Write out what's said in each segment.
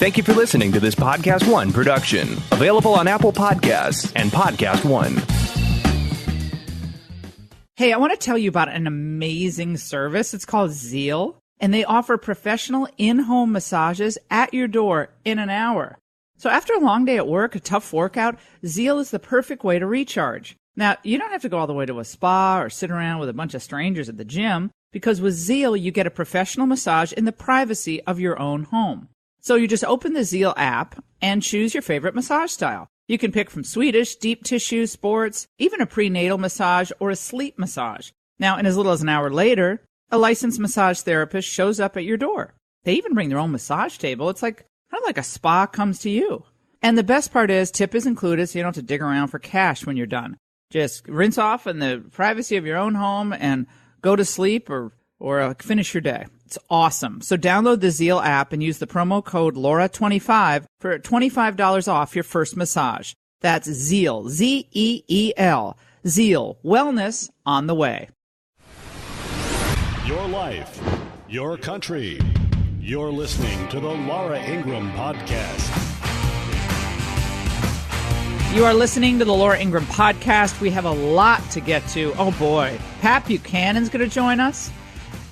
Thank you for listening to this Podcast One production. Available on Apple Podcasts and Podcast One. Hey, I want to tell you about an amazing service. It's called Zeal, and they offer professional in-home massages at your door in an hour. So after a long day at work, a tough workout, Zeal is the perfect way to recharge. Now, you don't have to go all the way to a spa or sit around with a bunch of strangers at the gym, because with Zeal, you get a professional massage in the privacy of your own home. So you just open the Zeal app and choose your favorite massage style. You can pick from Swedish, deep tissue, sports, even a prenatal massage or a sleep massage. Now, in as little as an hour later, a licensed massage therapist shows up at your door. They even bring their own massage table. It's like kind of like a spa comes to you. And the best part is tip is included, so you don't have to dig around for cash when you're done. Just rinse off in the privacy of your own home and go to sleep or finish your day. It's awesome. So download the Zeal app and use the promo code Laura25 for $25 off your first massage. That's Zeal, Z-E-E-L. Zeal, wellness on the way. Your life, your country. You're listening to the Laura Ingraham Podcast. You are listening to the Laura Ingraham Podcast. We have a lot to get to. Oh, boy. Pat Buchanan's going to join us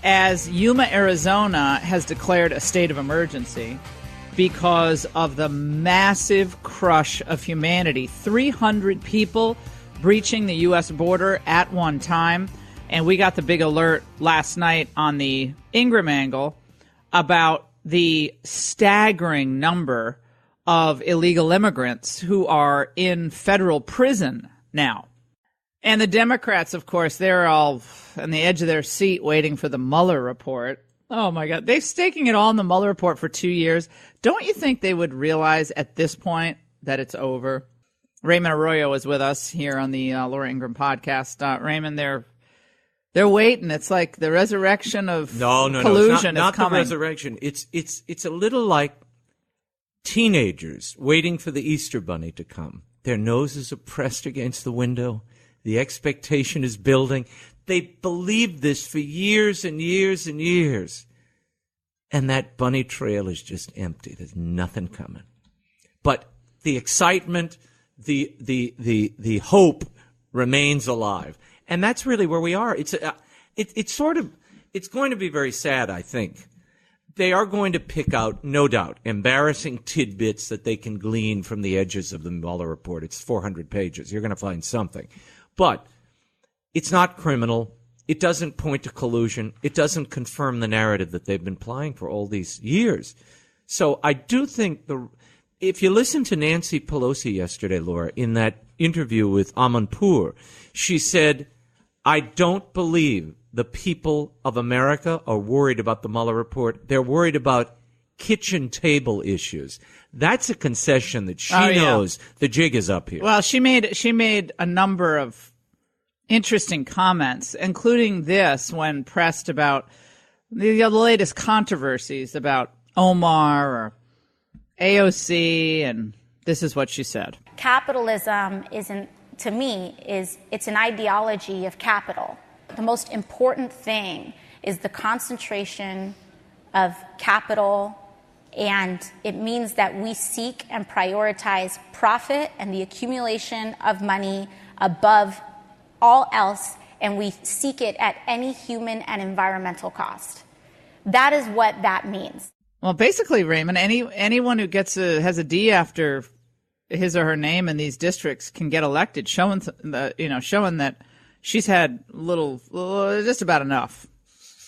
as Yuma, Arizona has declared a state of emergency because of the massive crush of humanity. 300 people breaching the U.S. border at one time. And we got the big alert last night on the Ingraham angle about the staggering number of illegal immigrants who are in federal prison now. And the Democrats, of course, they're all on the edge of their seat waiting for the Mueller report. Oh, my God. They're staking it all in the Mueller report for 2 years. Don't you think they would realize at this point that it's over? Raymond Arroyo is with us here on the Laura Ingraham Podcast. Raymond, they're waiting. It's like the resurrection of collusion. No, not the resurrection. It's a little like teenagers waiting for the Easter Bunny to come. Their noses are pressed against the window. The expectation is building. They believed this for years and years and years. And that bunny trail is just empty. There's nothing coming. But the excitement, the hope remains alive. And that's really where we are. It's going to be very sad, I think. They are going to pick out, no doubt, embarrassing tidbits that they can glean from the edges of the Mueller report. It's 400 pages. You're going to find something. But it's not criminal. It doesn't point to collusion. It doesn't confirm the narrative that they've been plying for all these years. So I do think if you listen to Nancy Pelosi yesterday, Laura, in that interview with Amanpour, she said, I don't believe the people of America are worried about the Mueller report. They're worried about kitchen table issues. That's a concession that she knows the jig is up here. Well, she made a number of interesting comments, including this when pressed about the latest controversies about Omar or AOC, and this is what she said. Capitalism to me, it's an ideology of capital. The most important thing is the concentration of capital, and it means that we seek and prioritize profit and the accumulation of money above all else, and we seek it at any human and environmental cost. That is what that means. Well, basically, Raymond, anyone who has a D after his or her name in these districts can get elected, showing that she's had just about enough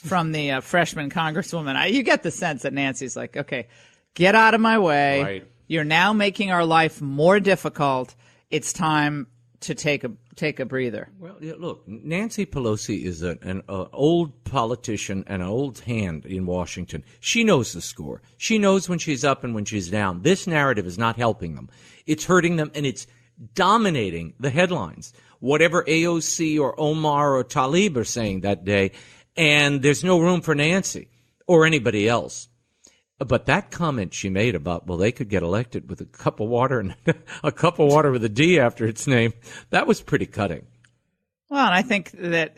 from the freshman congresswoman. You get the sense that Nancy's like, okay, get out of my way. Right. You're now making our life more difficult. It's time to take a breather. Well, look, Nancy Pelosi is an old politician and an old hand in Washington. She knows the score. She knows when she's up and when she's down. This narrative is not helping them. It's hurting them, and it's dominating the headlines. Whatever AOC or Omar or Tlaib are saying that day, and there's no room for Nancy or anybody else. But that comment she made about, well, they could get elected with a cup of water and a cup of water with a D after its name, that was pretty cutting. Well, and I think that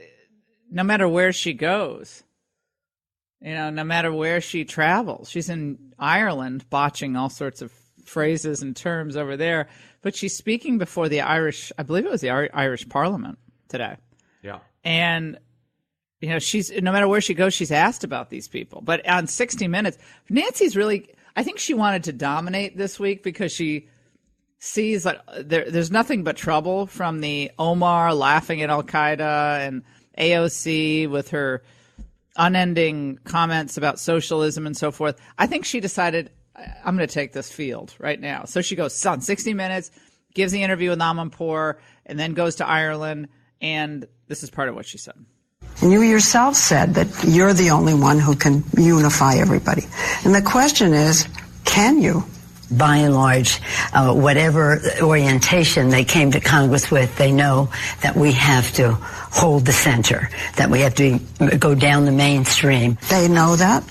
no matter where she goes, no matter where she travels. She's in Ireland botching all sorts of phrases and terms over there, but she's speaking before the Irish, I believe it was the Irish Parliament today. Yeah. And, she's, no matter where she goes, she's asked about these people. But on 60 Minutes, Nancy's really, I think she wanted to dominate this week because she sees that there's nothing but trouble from the Omar laughing at Al-Qaeda and AOC with her unending comments about socialism and so forth. I think she decided, I'm going to take this field right now. So she goes on 60 Minutes, gives the interview with Amanpour, and then goes to Ireland. And this is part of what she said. And you yourself said that you're the only one who can unify everybody. And the question is, can you? By and large, whatever orientation they came to Congress with, they know that we have to hold the center, that we have to go down the mainstream. They know that?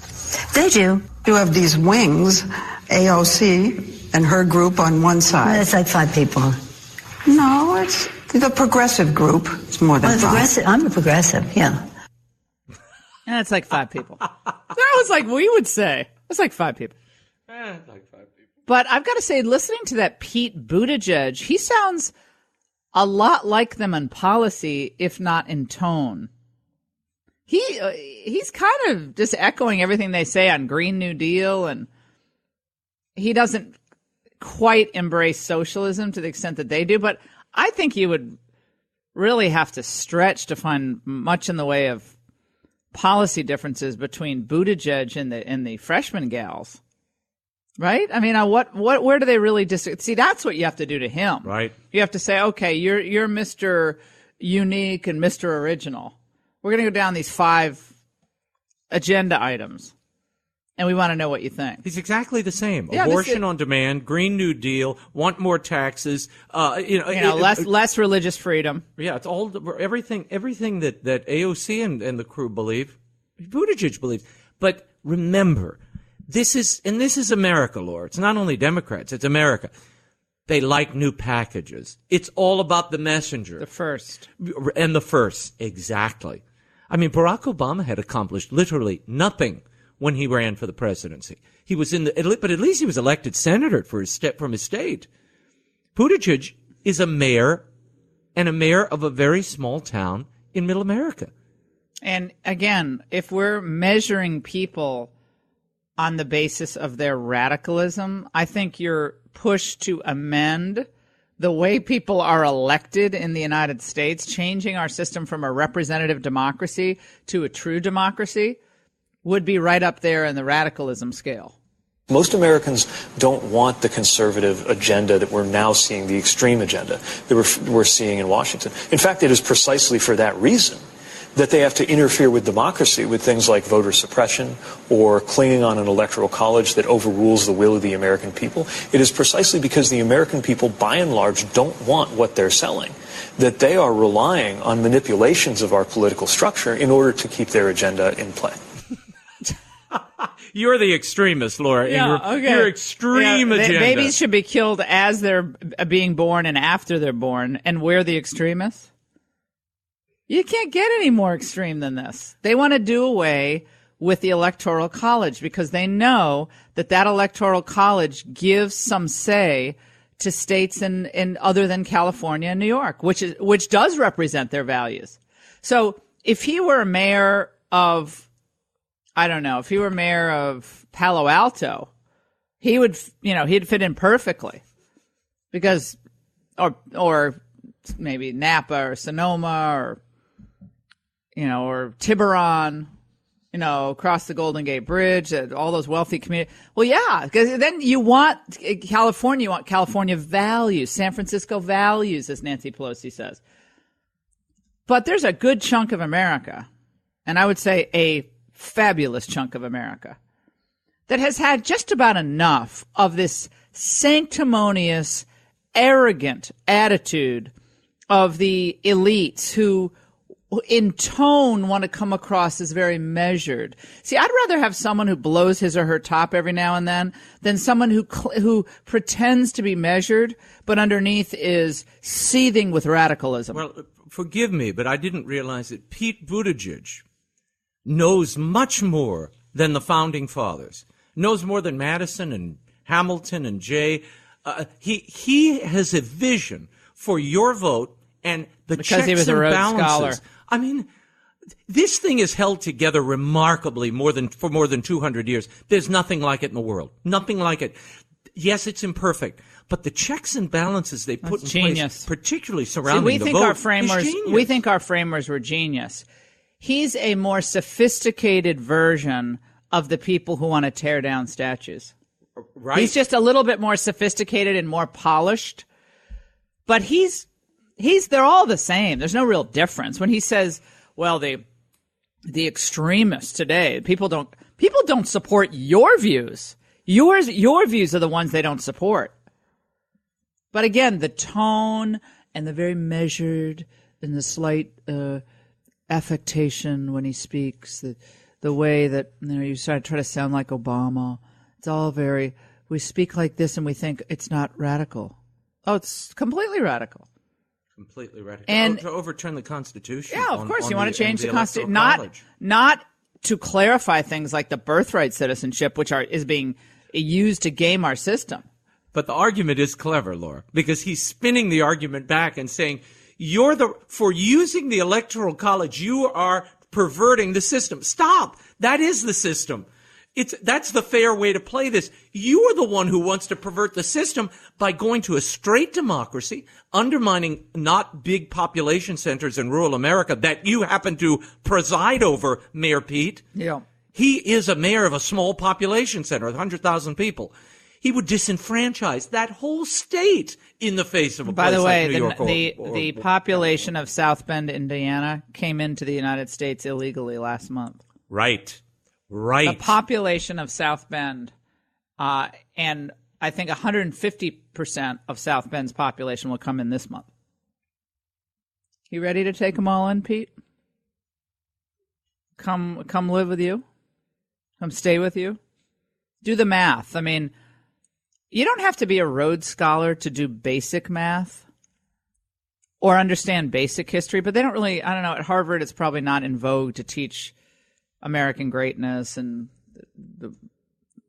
They do. You have these wings, AOC and her group on one side. It's like 5 people. No, it's the progressive group. It's more than 5. I'm a progressive, yeah. And it's like 5 people. That was like we would say. It's like 5 people. Like 5 people. But I've got to say, listening to that Pete Buttigieg, he sounds a lot like them in policy, if not in tone. He's kind of just echoing everything they say on Green New Deal, and he doesn't quite embrace socialism to the extent that they do. But I think you would really have to stretch to find much in the way of policy differences between Buttigieg and the freshman gals. Right? I mean, where do they really disagree? See, that's what you have to do to him. Right. You have to say, okay, you're Mr. Unique and Mr. Original. We're going to go down these 5 agenda items, and we want to know what you think. He's exactly the same. Yeah, Abortion on demand, Green New Deal, want more taxes. Less religious freedom. Yeah, it's all everything that AOC and the crew believe, Buttigieg believes. But remember, this is America, Laura. It's not only Democrats, it's America. They like new packages. It's all about the messenger. The first. And the first, exactly. I mean, Barack Obama had accomplished literally nothing when he ran for the presidency. He was but at least he was elected senator from his state. Buttigieg is a mayor, and a mayor of a very small town in Middle America. And again, if we're measuring people on the basis of their radicalism, I think your push to amend the way people are elected in the United States, changing our system from a representative democracy to a true democracy, would be right up there in the radicalism scale. Most Americans don't want the conservative agenda that we're now seeing, the extreme agenda that we're seeing in Washington. In fact, it is precisely for that reason that they have to interfere with democracy with things like voter suppression or clinging on an electoral college that overrules the will of the American people. It is precisely because the American people, by and large, don't want what they're selling, that they are relying on manipulations of our political structure in order to keep their agenda in play. You're the extremist, Laura. Yeah, okay. Your extreme agenda. Babies should be killed as they're being born and after they're born, and we're the extremists? You can't get any more extreme than this. They want to do away with the Electoral College because they know that Electoral College gives some say to states in other than California and New York, which does represent their values. So if he were mayor of, I don't know, if he were mayor of Palo Alto, he would, he'd fit in perfectly because, or maybe Napa or Sonoma or Tiburon, across the Golden Gate Bridge, all those wealthy communities. Well, yeah, because then you want California values, San Francisco values, as Nancy Pelosi says. But there's a good chunk of America, and I would say a fabulous chunk of America, that has had just about enough of this sanctimonious, arrogant attitude of the elites who in tone want to come across as very measured. See, I'd rather have someone who blows his or her top every now and then than someone who pretends to be measured but underneath is seething with radicalism. Well, forgive me, but I didn't realize that Pete Buttigieg knows much more than the Founding Fathers, knows more than Madison and Hamilton and Jay. He has a vision for your vote and the because checks he was and a Rhodes balances. Scholar. I mean, this thing is held together remarkably for more than 200 years. There's nothing like it in the world. Nothing like it. Yes, it's imperfect, but the checks and balances they put in place, particularly surrounding the vote, is genius. We think our framers were genius. He's a more sophisticated version of the people who want to tear down statues. Right. He's just a little bit more sophisticated and more polished, but they're all the same. There's no real difference when he says, well, the extremists today, people don't support your views. Your views are the ones they don't support. But again, the tone and the very measured and the slight affectation when he speaks, the way that you try to sound like Obama, it's all very. We speak like this and we think it's not radical. Oh, it's completely radical. Completely radical. And to overturn the Constitution. Yeah, of course. You want to change the Constitution. Not to clarify things like the birthright citizenship, which is being used to game our system. But the argument is clever, Laura, because he's spinning the argument back and saying, for using the Electoral College, you are perverting the system. Stop. That is the system. That's the fair way to play this. You are the one who wants to pervert the system by going to a straight democracy, undermining not big population centers in rural America that you happen to preside over, Mayor Pete. Yeah. He is a mayor of a small population center with 100,000 people. He would disenfranchise that whole state in the face of a place like New York. By the way, the population of South Bend, Indiana, came into the United States illegally last month. Right. The population of South Bend, and I think 150% of South Bend's population will come in this month. You ready to take them all in, Pete? Come live with you? Come stay with you? Do the math. I mean, you don't have to be a Rhodes Scholar to do basic math or understand basic history, but they don't really, I don't know, at Harvard it's probably not in vogue to teach American greatness and the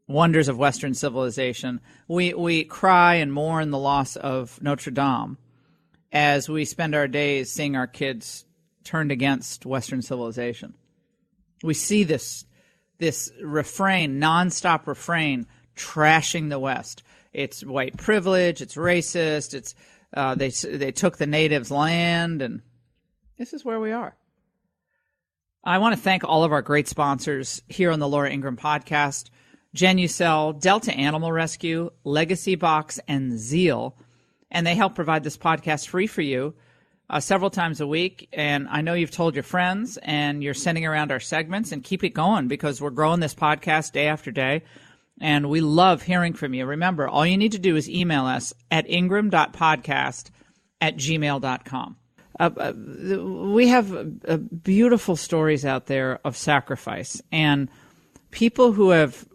wonders of Western civilization. We cry and mourn the loss of Notre Dame as we spend our days seeing our kids turned against Western civilization. We see this refrain, nonstop refrain, trashing the West. It's white privilege. It's racist. It's they took the natives' land, and this is where we are. I want to thank all of our great sponsors here on the Laura Ingraham podcast: Genucel, Delta Animal Rescue, Legacy Box, and Zeal. And they help provide this podcast free for you several times a week. And I know you've told your friends and you're sending around our segments, and keep it going because we're growing this podcast day after day. And we love hearing from you. Remember, all you need to do is email us at ingram.podcast@gmail.com. We have beautiful stories out there of sacrifice and people who have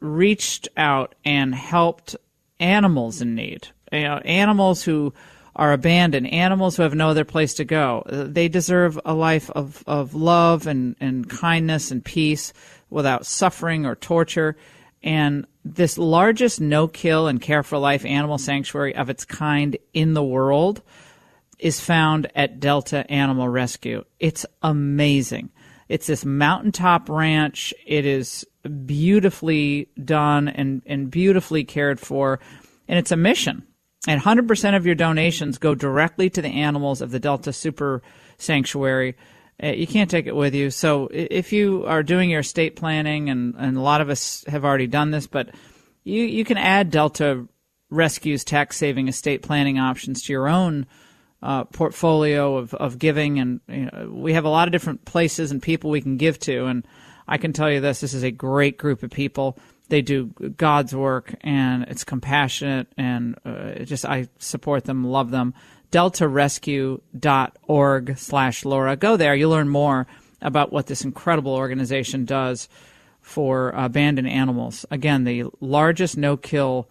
reached out and helped animals in need, animals who are abandoned, animals who have no other place to go. They deserve a life of love and kindness and peace without suffering or torture. And this largest no-kill and care-for-life animal sanctuary of its kind in the world is found at Delta Animal Rescue. It's amazing. It's this mountaintop ranch. It is beautifully done and beautifully cared for, and it's a mission. And 100% of your donations go directly to the animals of the Delta Super Sanctuary. You can't take it with you. So if you are doing your estate planning, and a lot of us have already done this, but you can add Delta Rescue's tax-saving estate planning options to your own portfolio of giving. And we have a lot of different places and people we can give to. And I can tell you this is a great group of people. They do God's work, and it's compassionate, and I support them, love them. DeltaRescue.org/Laura. Go there. You'll learn more about what this incredible organization does for abandoned animals. Again, the largest no-kill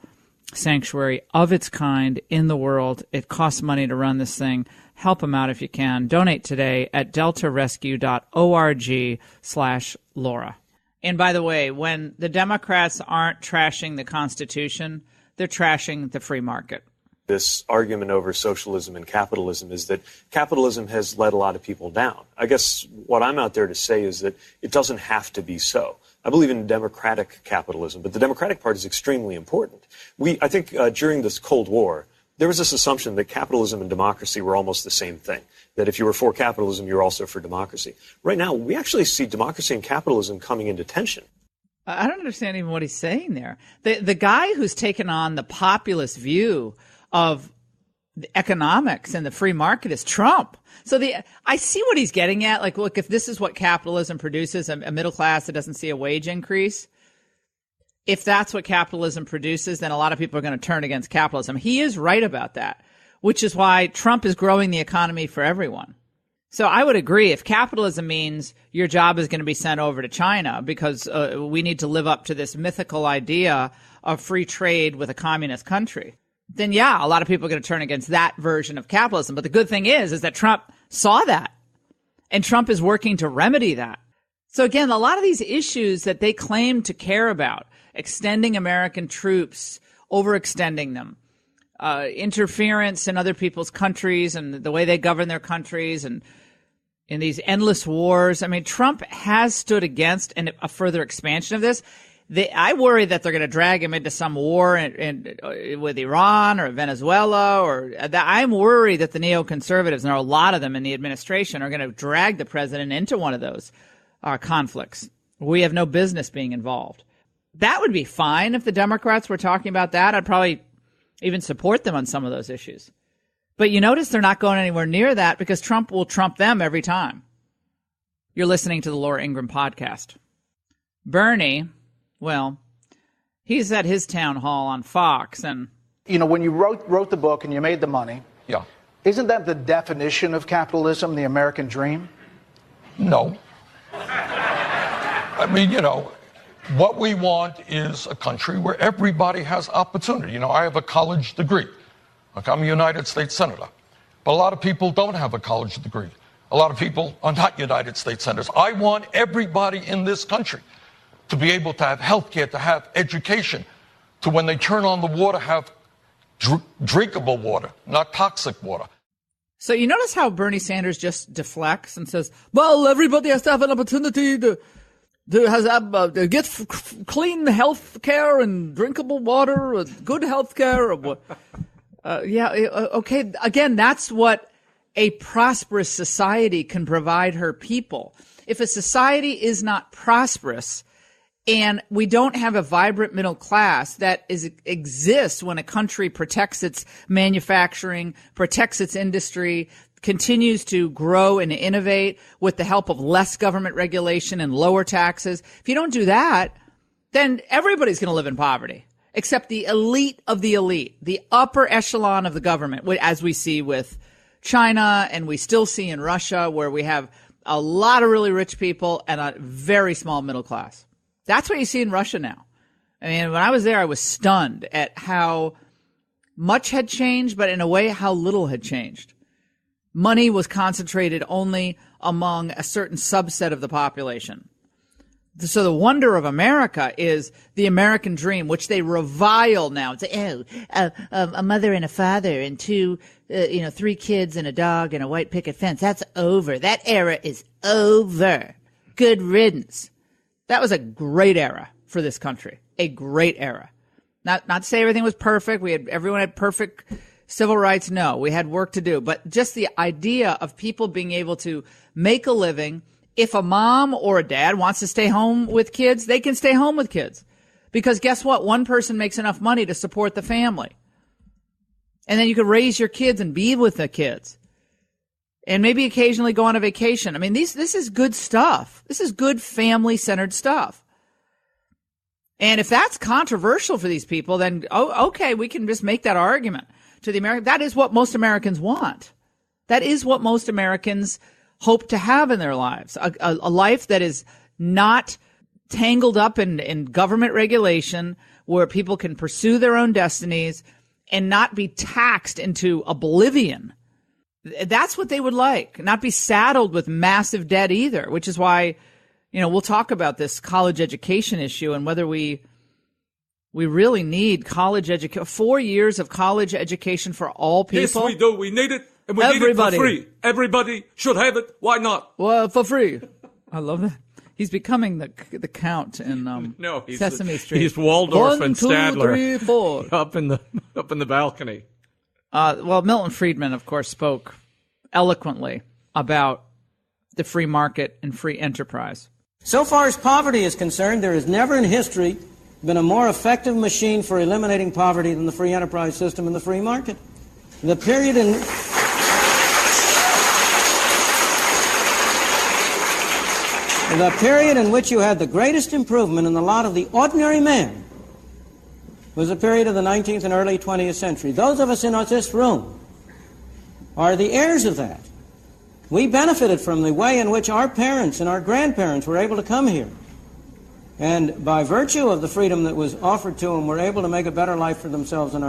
sanctuary of its kind in the world. It costs money to run this thing. Help them out if you can. Donate today at DeltaRescue.org/Laura. And by the way, when the Democrats aren't trashing the Constitution, they're trashing the free market. This argument over socialism and capitalism is that capitalism has let a lot of people down. I guess what I'm out there to say is that it doesn't have to be so. I believe in democratic capitalism, but the Democratic Party is extremely important. I think during this Cold War, there was this assumption that capitalism and democracy were almost the same thing, that if you were for capitalism, you were also for democracy. Right now, we actually see democracy and capitalism coming into tension. I don't understand even what he's saying there. The guy who's taken on the populist view of economics and the free market is Trump. So I see what he's getting at. Like, look, if this is what capitalism produces, a middle class that doesn't see a wage increase, if that's what capitalism produces, then a lot of people are going to turn against capitalism. He is right about that, which is why Trump is growing the economy for everyone. So I would agree if capitalism means your job is going to be sent over to China because we need to live up to this mythical idea of free trade with a communist country, then yeah, a lot of people are going to turn against that version of capitalism. But the good thing is that Trump saw that, and Trump is working to remedy that. So again, a lot of these issues that they claim to care about, extending American troops, overextending them, interference in other people's countries and the way they govern their countries, and in these endless wars. I mean, Trump has stood against a further expansion of this. I worry that they're going to drag him into some war with Iran or Venezuela, I'm worried that the neoconservatives, and there are a lot of them in the administration, are going to drag the president into one of those conflicts. We have no business being involved. That would be fine if the Democrats were talking about that. I'd probably even support them on some of those issues. But you notice they're not going anywhere near that because Trump will trump them every time. You're listening to the Laura Ingraham podcast. Bernie, well, he's at his town hall on Fox, and when you wrote the book and you made the money, yeah, isn't that the definition of capitalism, the American dream? No. I mean, what we want is a country where everybody has opportunity. I have a college degree. Like, I'm a United States Senator. But a lot of people don't have a college degree. A lot of people are not United States Senators. I want everybody in this country to be able to have health care, to have education, to when they turn on the water, have drinkable water, not toxic water. So you notice how Bernie Sanders just deflects and says, well, everybody has to have an opportunity to get clean health care and drinkable water, good health care. Okay. Again, that's what a prosperous society can provide her people. If a society is not prosperous and we don't have a vibrant middle class that exists when a country protects its manufacturing, protects its industry, continues to grow and innovate with the help of less government regulation and lower taxes. If you don't do that, then everybody's going to live in poverty, except the elite of the elite, the upper echelon of the government, as we see with China and we still see in Russia, where we have a lot of really rich people and a very small middle class. That's what you see in Russia now. I mean, when I was there, I was stunned at how much had changed, but in a way, how little had changed. Money was concentrated only among a certain subset of the population. So the wonder of America is the American dream, which they revile now. It's a mother and a father and three kids and a dog and a white picket fence. That's over. That era is over. Good riddance. That was a great era for this country. A great era. Not to say everything was perfect. Everyone had perfect civil rights. No, we had work to do. But just the idea of people being able to make a living. If a mom or a dad wants to stay home with kids, they can stay home with kids. Because guess what? One person makes enough money to support the family. And then you could raise your kids and be with the kids. And maybe occasionally go on a vacation. I mean, this is good stuff. This is good family-centered stuff. And if that's controversial for these people, then, okay, we can just make that argument to the American. That is what most Americans want. That is what most Americans hope to have in their lives. A life that is not tangled up in government regulation, where people can pursue their own destinies and not be taxed into oblivion. That's what they would like. Not be saddled with massive debt either, which is why, we'll talk about this college education issue and whether we really need college education, 4 years of college education for all people. Yes, we do. We need it, and we need it for free. Everybody should have it. Why not? Well, for free. I love that. He's becoming the Count in Sesame Street. He's Waldorf and Stadler. 1, 2, 3, 4. up in the balcony. Well, Milton Friedman, of course, spoke eloquently about the free market and free enterprise. So far as poverty is concerned, there has never in history been a more effective machine for eliminating poverty than the free enterprise system and the free market. The period in which you had the greatest improvement in the lot of the ordinary man was the period of the 19th and early 20th century. Those of us in this room are the heirs of that. We benefited from the way in which our parents and our grandparents were able to come here. And by virtue of the freedom that was offered to them, were able to make a better life for themselves and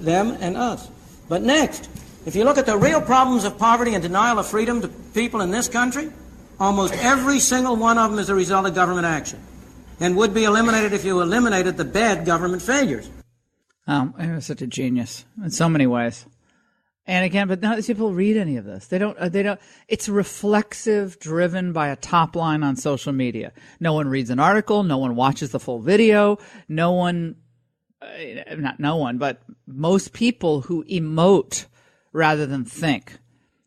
them and us. But next, if you look at the real problems of poverty and denial of freedom to people in this country, almost every single one of them is a result of government action and would be eliminated if you eliminated the bad government failures. Oh, he was such a genius in so many ways. And again, but none of these people read any of this. They don't, it's reflexive, driven by a top line on social media. No one reads an article. No one watches the full video. But most people who emote rather than think.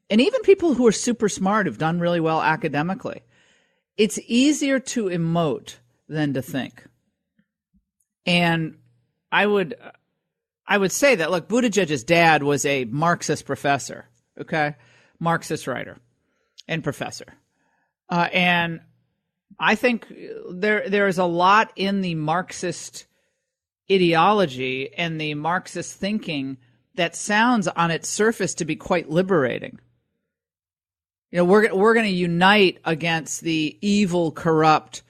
And even people who are super smart, who've done really well academically. It's easier to emote than to think. And I would say that, look, Buttigieg's dad was a Marxist professor, okay? Marxist writer and professor. And I think there is a lot in the Marxist ideology and the Marxist thinking that sounds on its surface to be quite liberating. We're going to unite against the evil, corrupt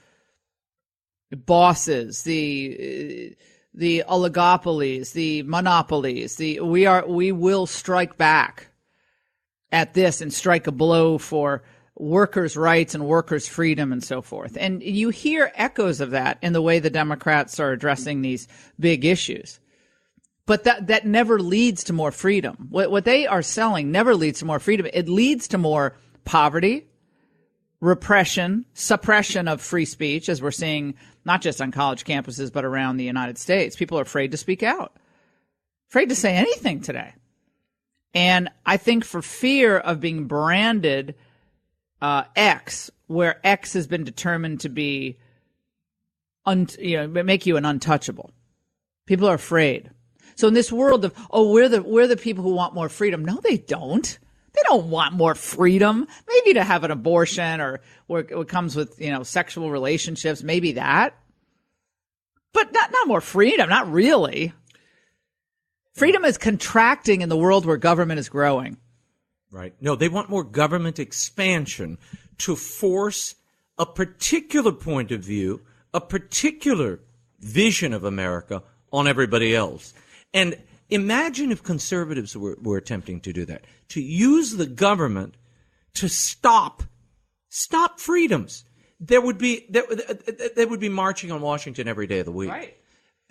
bosses, the oligopolies, the monopolies, we will strike back at this and strike a blow for workers' rights and workers' freedom and so forth. And you hear echoes of that in the way the Democrats are addressing these big issues. But that never leads to more freedom. What they are selling never leads to more freedom. It leads to more poverty, repression, suppression of free speech, as we're seeing not just on college campuses, but around the United States. People are afraid to speak out, afraid to say anything today. And I think for fear of being branded X, where X has been determined to be, make you an untouchable. People are afraid. So in this world of, we're the people who want more freedom. No, they don't. They don't want more freedom. Maybe to have an abortion or it comes with, sexual relationships, maybe that. But not more freedom, not really. Freedom is contracting in the world where government is growing. Right. No, they want more government expansion to force a particular point of view, a particular vision of America on everybody else. And imagine if conservatives were attempting to do that, to use the government to stop freedoms. They would be marching on Washington every day of the week. Right.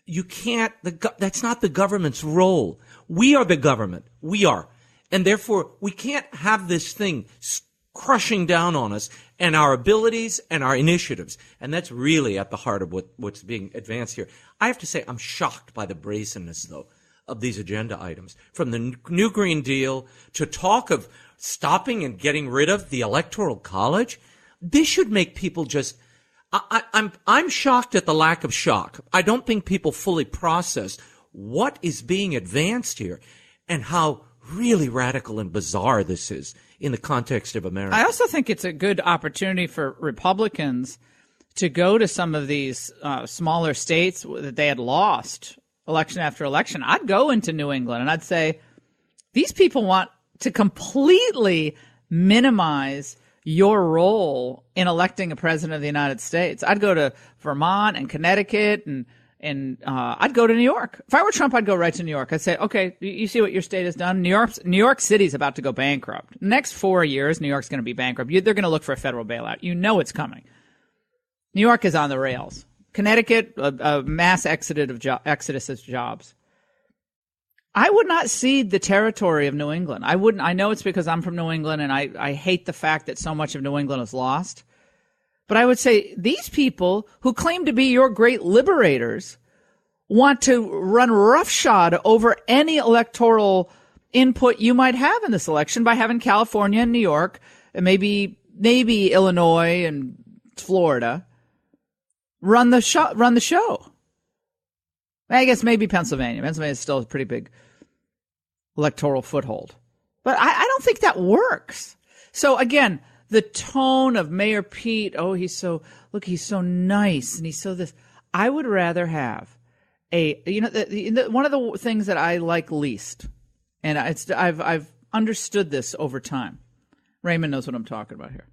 You can't. That's not the government's role. We are the government. We are, and therefore we can't have this thing crushing down on us and our abilities and our initiatives. And that's really at the heart of what's being advanced here. I have to say, I'm shocked by the brazenness, though, of these agenda items. From the New Green Deal to talk of stopping and getting rid of the Electoral College, this should make people just. I'm shocked at the lack of shock. I don't think people fully process what is being advanced here and how really radical and bizarre this is in the context of America. I also think it's a good opportunity for Republicans to go to some of these smaller states that they had lost election after election. I'd go into New England and I'd say, these people want to completely minimize your role in electing a president of the United States. I'd go to Vermont and Connecticut and I'd go to New York. If I were Trump, I'd go right to New York. I'd say, okay, you see what your state has done? New York City's about to go bankrupt. Next 4 years, New York's going to be bankrupt. They're going to look for a federal bailout. You know it's coming. New York is on the rails. Connecticut, a mass exodus of jobs. I would not cede the territory of New England. I wouldn't. I know it's because I'm from New England, and I hate the fact that so much of New England is lost. But I would say these people who claim to be your great liberators want to run roughshod over any electoral input you might have in this election by having California and New York and maybe Illinois and Florida run the show. I guess maybe Pennsylvania. Pennsylvania is still a pretty big electoral foothold. But I don't think that works. So again, the tone of Mayor Pete, he's so nice and he's so this. I would rather have one of the things that I like least, and I've understood this over time. Raymond knows what I'm talking about here.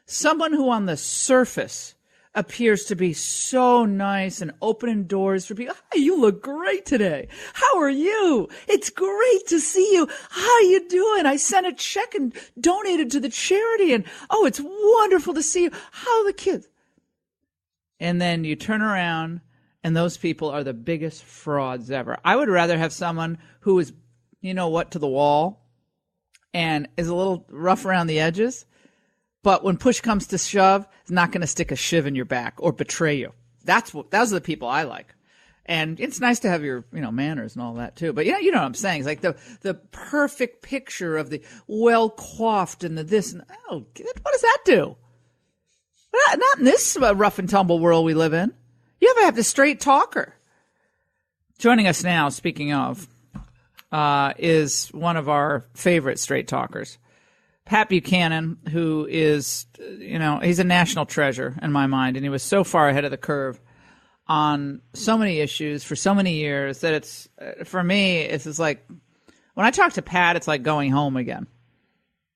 Someone who on the surface appears to be so nice and opening doors for people. Hey, you look great today. How are you? It's great to see you. How you doing? I sent a check and donated to the charity, and it's wonderful to see you. How are the kids? And then you turn around, and those people are the biggest frauds ever. I would rather have someone who is, to the wall and is a little rough around the edges, but when push comes to shove, is not going to stick a shiv in your back or betray you. Those are the people I like. And it's nice to have your, manners and all that too. But you know what I'm saying? It's like the perfect picture of the well coiffed and the this and what does that do? Not in this rough and tumble world we live in. You have to have the straight talker. Joining us now, speaking of, is one of our favorite straight talkers. Pat Buchanan, who is, he's a national treasure in my mind, and he was so far ahead of the curve on so many issues for so many years that for me, it's just like, when I talk to Pat, it's like going home again.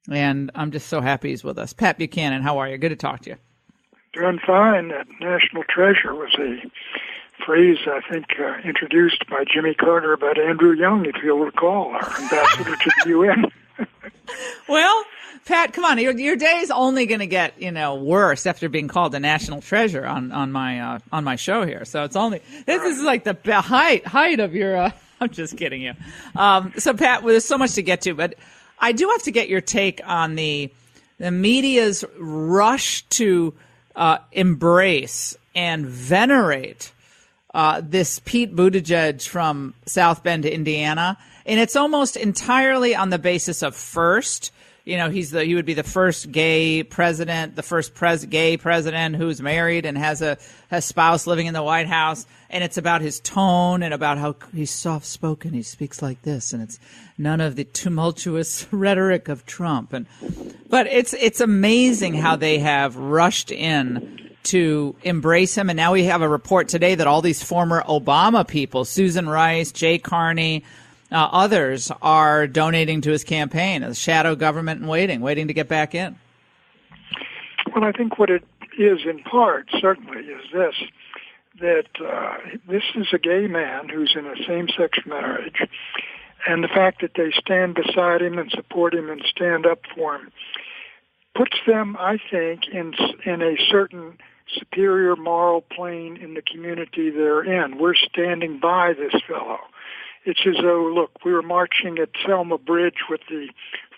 And I'm just so happy he's with us. Pat Buchanan, how are you? Good to talk to you. Doing fine. That national treasure was a phrase, I think, introduced by Jimmy Carter about Andrew Young, if you'll recall, our ambassador to the UN. Well, Pat, come on. Your day is only going to get, worse after being called a national treasure on my show here. So this is like the height of your, I'm just kidding you. So Pat, there's so much to get to, but I do have to get your take on the media's rush to embrace and venerate this Pete Buttigieg from South Bend, Indiana. And it's almost entirely on the basis of first. He would be the first gay president, the first gay president who's married and has a spouse living in the White House. And it's about his tone and about how he's soft-spoken. He speaks like this, and it's none of the tumultuous rhetoric of Trump. But it's amazing how they have rushed in to embrace him. And now we have a report today that all these former Obama people, Susan Rice, Jay Carney, others are donating to his campaign, a shadow government in waiting to get back in. Well, I think what it is in part, certainly, is this, that this is a gay man who's in a same-sex marriage, and the fact that they stand beside him and support him and stand up for him puts them, I think, in a certain superior moral plane in the community they're in. We're standing by this fellow. It's as though, look, we were marching at Selma Bridge with the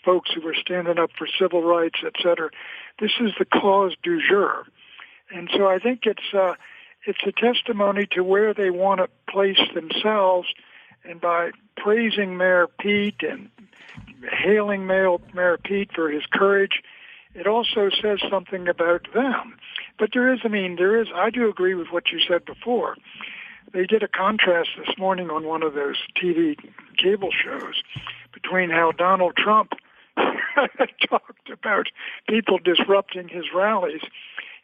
folks who were standing up for civil rights, et cetera. This is the cause du jour. And so I think it's a testimony to where they want to place themselves. And by praising Mayor Pete and hailing Mayor Pete for his courage, it also says something about them. But I do agree with what you said before. They did a contrast this morning on one of those TV cable shows between how Donald Trump talked about people disrupting his rallies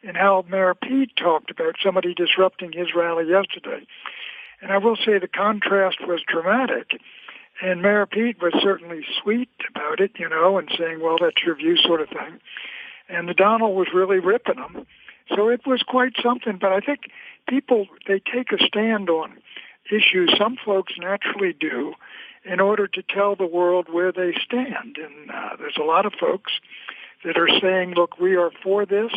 and how Mayor Pete talked about somebody disrupting his rally yesterday. And I will say the contrast was dramatic. And Mayor Pete was certainly sweet about it, and saying, well, that's your view sort of thing. And the Donald was really ripping him. So it was quite something. But I think people, they take a stand on issues, some folks naturally do, in order to tell the world where they stand. And there's a lot of folks that are saying, look, we are for this.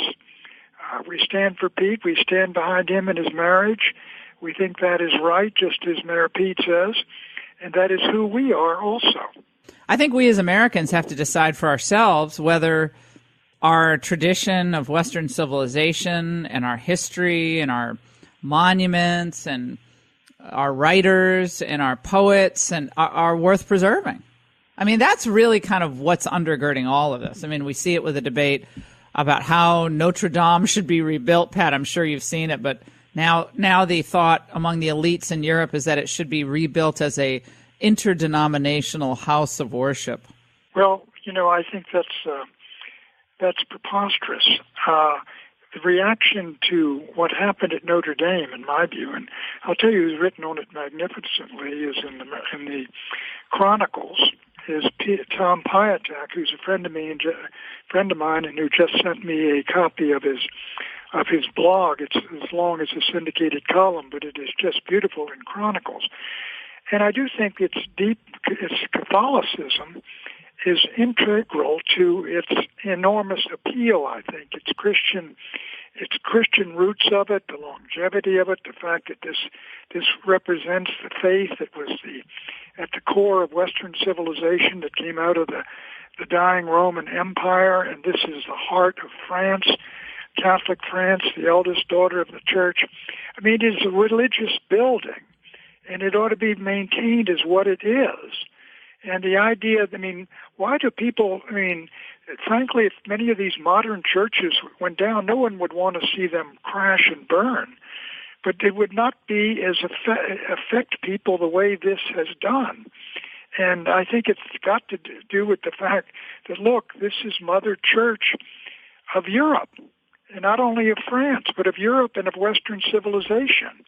We stand for Pete. We stand behind him in his marriage. We think that is right, just as Mayor Pete says, and that is who we are also. I think we as Americans have to decide for ourselves whether our tradition of Western civilization and our history and our monuments and our writers and our poets and are worth preserving. I mean, that's really kind of what's undergirding all of this. I mean, we see it with the debate about how Notre Dame should be rebuilt. Pat, I'm sure you've seen it, but now the thought among the elites in Europe is that it should be rebuilt as a interdenominational house of worship. Well, I think that's preposterous. The reaction to what happened at Notre Dame, in my view, and I'll tell you who's written on it magnificently, is in the Chronicles, is Tom Piatek, who's a friend of mine, and who just sent me a copy of his blog. It's as long as a syndicated column, but it is just beautiful in Chronicles. And I do think its Catholicism is integral to its enormous appeal. I think its Christian roots of it, the longevity of it, the fact that this represents the faith that was at the core of Western civilization that came out of the dying Roman Empire, and this is the heart of France, Catholic France, the eldest daughter of the church. I mean, it is a religious building, and it ought to be maintained as what it is. And the idea, why do people, frankly, if many of these modern churches went down, no one would want to see them crash and burn. But it would not be as affect people the way this has done. And I think it's got to do with the fact that, look, this is Mother Church of Europe, and not only of France, but of Europe and of Western civilization.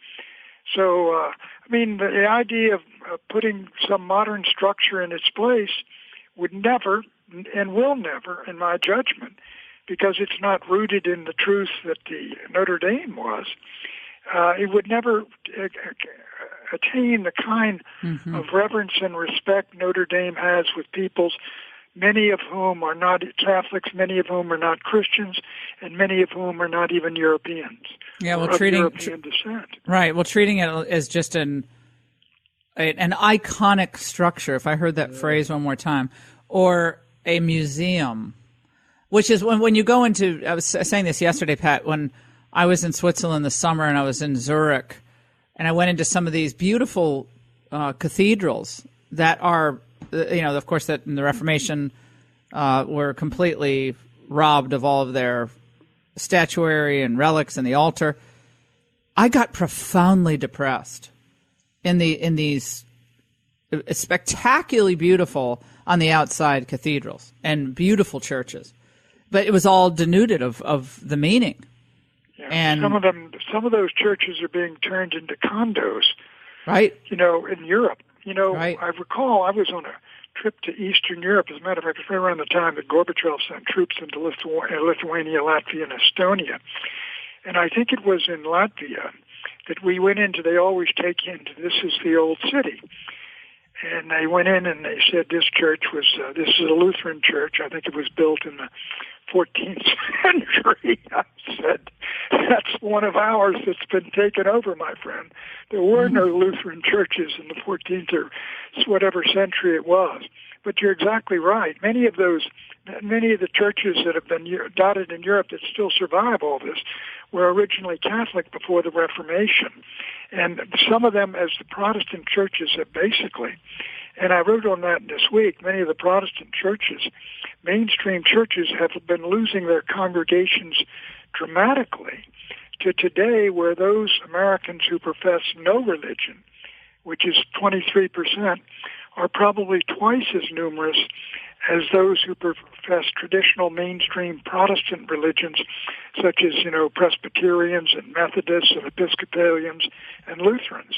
So, the idea of putting some modern structure in its place would never and will never, in my judgment, because it's not rooted in the truth that the Notre Dame was, it would never attain the kind of reverence and respect Notre Dame has with peoples, many of whom are not Catholics, many of whom are not Christians, and many of whom are not even Europeans. Yeah, well, European descent. Right. Well, treating it as just an iconic structure, if I heard that phrase one more time, or a museum, which is when you go into, I was saying this yesterday, Pat, when I was in Switzerland this summer and I was in Zurich, and I went into some of these beautiful cathedrals that are, of course, that in the Reformation were completely robbed of all of their statuary and relics and the altar. I got profoundly depressed in these spectacularly beautiful on the outside cathedrals and beautiful churches, but it was all denuded of the meaning. Yeah, and some of those churches are being turned into condos, right? In Europe. Right. I recall I was on a trip to Eastern Europe. As a matter of fact, it was right around the time that Gorbachev sent troops into Lithuania, Latvia, and Estonia. And I think it was in Latvia that we went into, they always take you into, this is the old city. And they went in and they said this church was, this is a Lutheran church. I think it was built in the 14th century. I said, that's one of ours that's been taken over, my friend. There were no Lutheran churches in the 14th or whatever century it was. But you're exactly right. Many of the churches that have been dotted in Europe that still survive all this were originally Catholic before the Reformation. And some of them, as the Protestant churches have basically, and I wrote on that this week, many of the Protestant churches, mainstream churches, have been losing their congregations dramatically to today, where those Americans who profess no religion, which is 23%, are probably twice as numerous as those who profess traditional mainstream Protestant religions, such as, Presbyterians and Methodists and Episcopalians and Lutherans.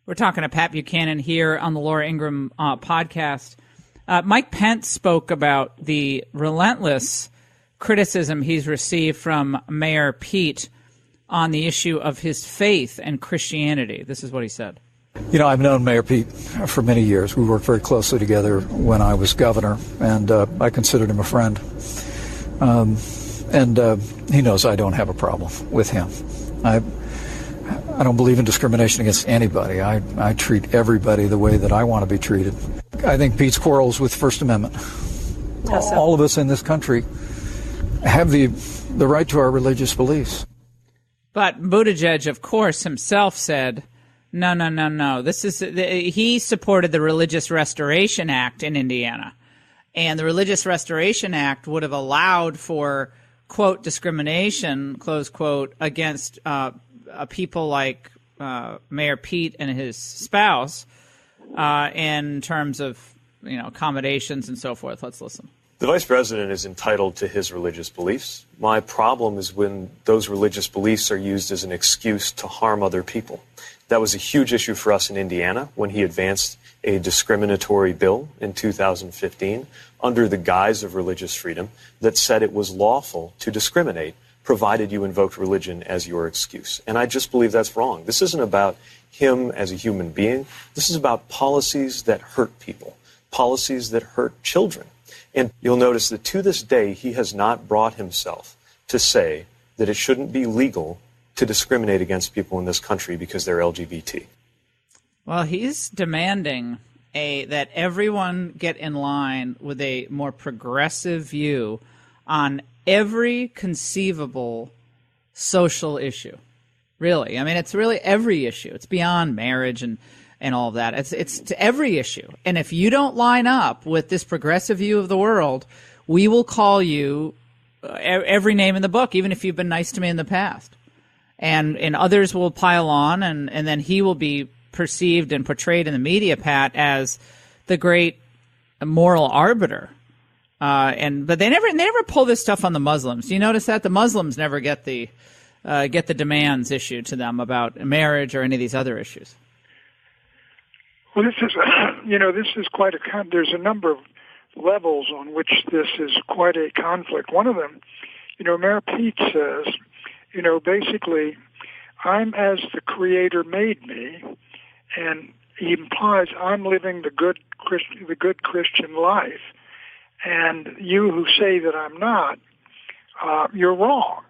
We're talking to Pat Buchanan here on the Laura Ingraham podcast. Mike Pence spoke about the relentless criticism he's received from Mayor Pete on the issue of his faith and Christianity. This is what he said. I've known Mayor Pete for many years. We worked very closely together when I was governor, and I considered him a friend. And he knows I don't have a problem with him. I don't believe in discrimination against anybody. I treat everybody the way that I want to be treated. I think Pete's quarrels with First Amendment. All of us in this country have the right to our religious beliefs. But Buttigieg, of course, himself said, no. He supported the Religious Restoration Act in Indiana. And the Religious Restoration Act would have allowed for, quote, discrimination, close quote, against people like Mayor Pete and his spouse in terms of, accommodations and so forth. Let's listen. The vice president is entitled to his religious beliefs. My problem is when those religious beliefs are used as an excuse to harm other people. That was a huge issue for us in Indiana when he advanced a discriminatory bill in 2015 under the guise of religious freedom that said it was lawful to discriminate provided you invoked religion as your excuse. And I just believe that's wrong. This isn't about him as a human being. This is about policies that hurt people, policies that hurt children. And you'll notice that to this day, he has not brought himself to say that it shouldn't be legal to discriminate against people in this country because they're LGBT. Well, he's demanding that everyone get in line with a more progressive view on every conceivable social issue. Really. I mean, it's really every issue. It's beyond marriage and all of that. It's to every issue. And if you don't line up with this progressive view of the world, we will call you every name in the book, even if you've been nice to me in the past. And others will pile on, and then he will be perceived and portrayed in the media, Pat, as the great moral arbiter. But they never pull this stuff on the Muslims. Do you notice that? The Muslims never get the demands issued to them about marriage or any of these other issues. Well, this is quite there's a number of levels on which this is quite a conflict. One of them, Mayor Pete says, basically, I'm as the Creator made me, and he implies I'm living the good Christian life, and you who say that I'm not, you're wrong.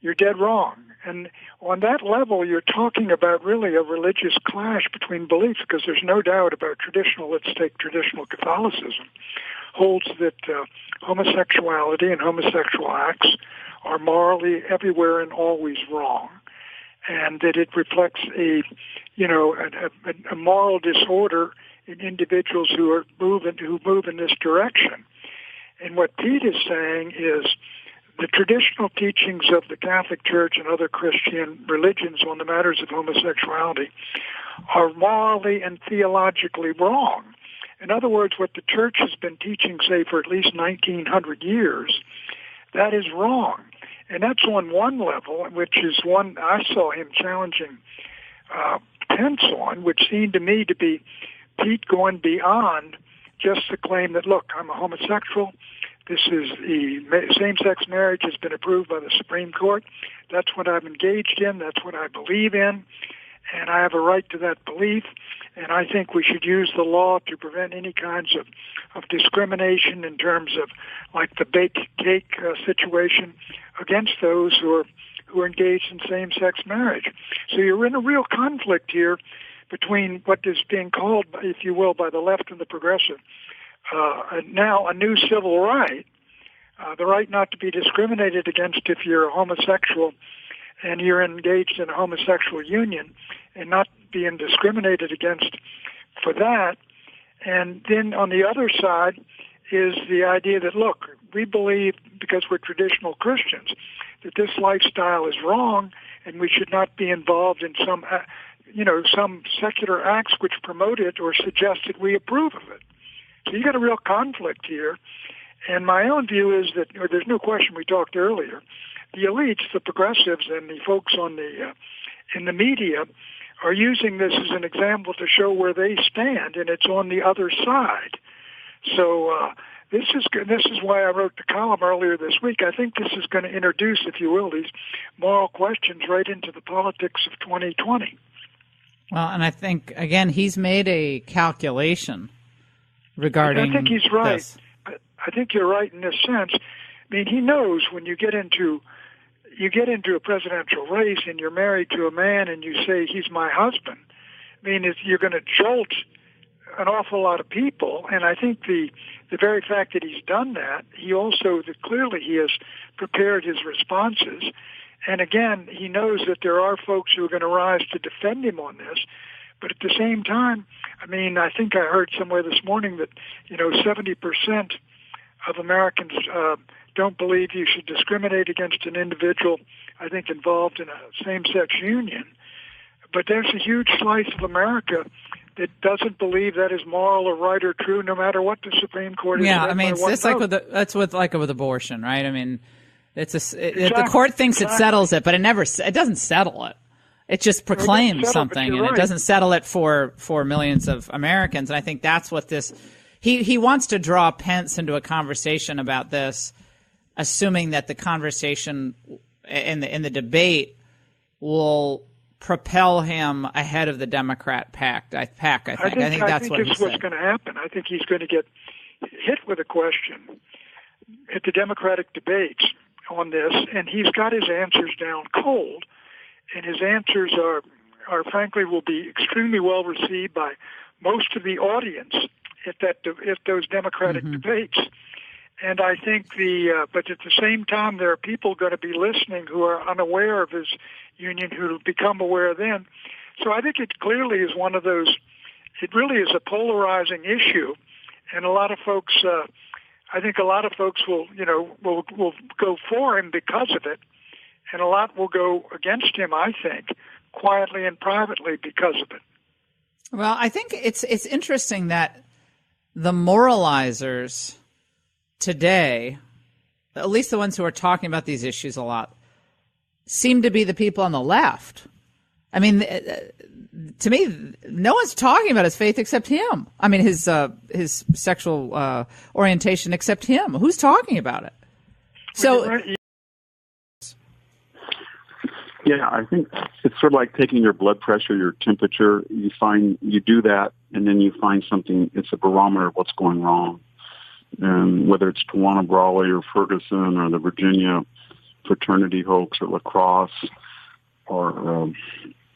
You're dead wrong. And on that level, you're talking about really a religious clash between beliefs, because there's no doubt about let's take traditional Catholicism, holds that homosexuality and homosexual acts are morally everywhere and always wrong, and that it reflects a moral disorder in individuals who move in this direction. And what Pete is saying is the traditional teachings of the Catholic Church and other Christian religions on the matters of homosexuality are morally and theologically wrong. In other words, what the Church has been teaching, say, for at least 1900 years, that is wrong. And that's on one level, which is one I saw him challenging Pence on, which seemed to me to be Pete going beyond just the claim that, look, I'm a homosexual. This is same-sex marriage has been approved by the Supreme Court. That's what I'm engaged in. That's what I believe in. And I have a right to that belief. And I think we should use the law to prevent any kinds of discrimination in terms of, like, the baked cake situation against those who are engaged in same-sex marriage. So you're in a real conflict here between what is being called, if you will, by the left and the progressive, now a new civil right, the right not to be discriminated against if you're a homosexual and you're engaged in a homosexual union, and not being discriminated against for that. And then on the other side is the idea that, look, we believe, because we're traditional Christians, that this lifestyle is wrong and we should not be involved in some secular acts which promote it or suggest that we approve of it. So you got a real conflict here. And my own view is that, there's no question, we talked earlier, the elites, the progressives, and the folks in the media are using this as an example to show where they stand, and it's on the other side. So this is why I wrote the column earlier this week. I think this is going to introduce, if you will, these moral questions right into the politics of 2020. Well, and I think, again, he's made a calculation regarding I think he's right. this. I think you're right in this sense. I mean, he knows when you get into a presidential race and you're married to a man and you say he's my husband. I mean, you're going to jolt an awful lot of people, and I think the very fact that he's done that, clearly he has prepared his responses. And again, he knows that there are folks who are going to rise to defend him on this. But at the same time, I mean, I think I heard somewhere this morning that, 70% of Americans don't believe you should discriminate against an individual, I think, involved in a same-sex union. But there's a huge slice of America that doesn't believe that is moral or right or true, no matter what the Supreme Court is. Yeah, I mean, it's like with abortion, right? I mean, the court thinks it settles it, but it doesn't settle it. It just proclaims something, and it doesn't settle it for millions of Americans. And I think that's what this. He wants to draw Pence into a conversation about this, assuming that the conversation in the debate will propel him ahead of the Democrat pack. I think that's what he said. What's going to happen. I think he's going to get hit with a question at the Democratic debates on this, and he's got his answers down cold, and his answers are frankly will be extremely well received by most of the audience at those Democratic debates. And I think but at the same time, there are people going to be listening who are unaware of his union who become aware then. So I think it clearly is one of those, it really is a polarizing issue. And a lot of folks, I think a lot of folks will go for him because of it. And a lot will go against him, I think, quietly and privately because of it. Well, I think it's interesting that the moralizers today, at least the ones who are talking about these issues a lot, seem to be the people on the left. I mean, to me, no one's talking about his faith except him. I mean, his sexual orientation except him. Who's talking about it? So, yeah, I think it's sort of like taking your blood pressure, your temperature. You do that, and then you find something. It's a barometer of what's going wrong. And whether it's Tawana Brawley or Ferguson or the Virginia fraternity hoax or lacrosse or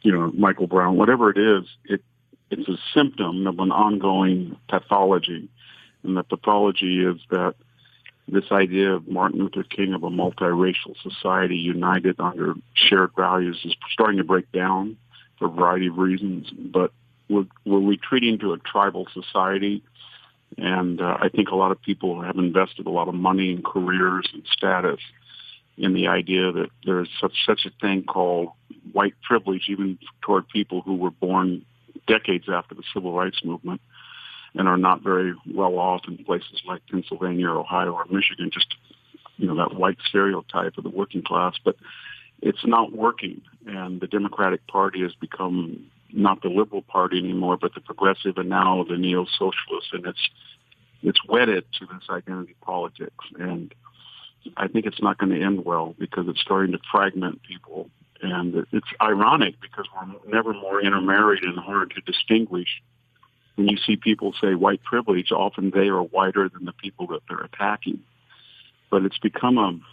Michael Brown, whatever it is, it's a symptom of an ongoing pathology. And the pathology is that this idea of Martin Luther King of a multiracial society united under shared values is starting to break down for a variety of reasons. But we're retreating to a tribal society. And I think a lot of people have invested a lot of money and careers and status in the idea that there's such a thing called white privilege, even toward people who were born decades after the Civil Rights Movement and are not very well off in places like Pennsylvania or Ohio or Michigan, just, that white stereotype of the working class. But it's not working. And the Democratic Party has become not the liberal party anymore, but the progressive and now the neo-socialist. And it's wedded to this identity politics. And I think it's not going to end well because it's starting to fragment people. And it's ironic because we're never more intermarried and hard to distinguish. When you see people say white privilege, often they are whiter than the people that they're attacking. But it's become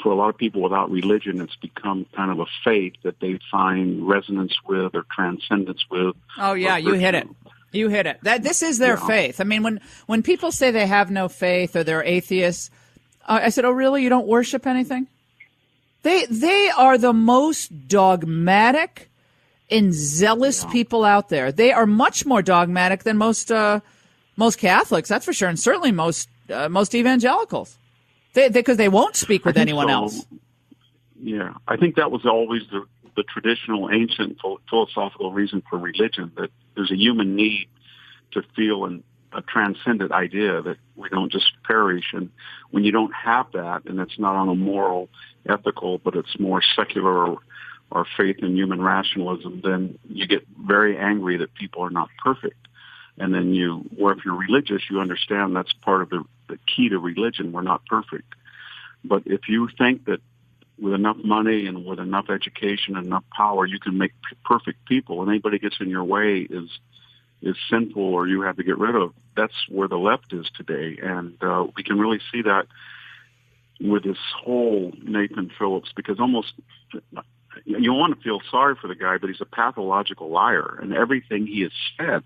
for a lot of people without religion, it's become kind of a faith that they find resonance with or transcendence with. Oh, yeah, you hit it. You hit it. This is their faith. I mean, when people say they have no faith or they're atheists, I said, oh, really? You don't worship anything? They are the most dogmatic and zealous people out there. They are much more dogmatic than most Catholics, that's for sure, and certainly most evangelicals. Because they won't speak with anyone else. Yeah, I think that was always the traditional, ancient philosophical reason for religion, that there's a human need to feel a transcendent idea that we don't just perish. And when you don't have that, and it's not on a moral, ethical, but it's more secular or faith in human rationalism, then you get very angry that people are not perfect. And then or if you're religious, you understand that's part of the key to religion. We're not perfect. But if you think that with enough money and with enough education and enough power, you can make perfect people, and anybody gets in your way is sinful or you have to get rid of, that's where the left is today. And we can really see that with this whole Nathan Phillips, because almost you want to feel sorry for the guy, but he's a pathological liar, and everything he has said,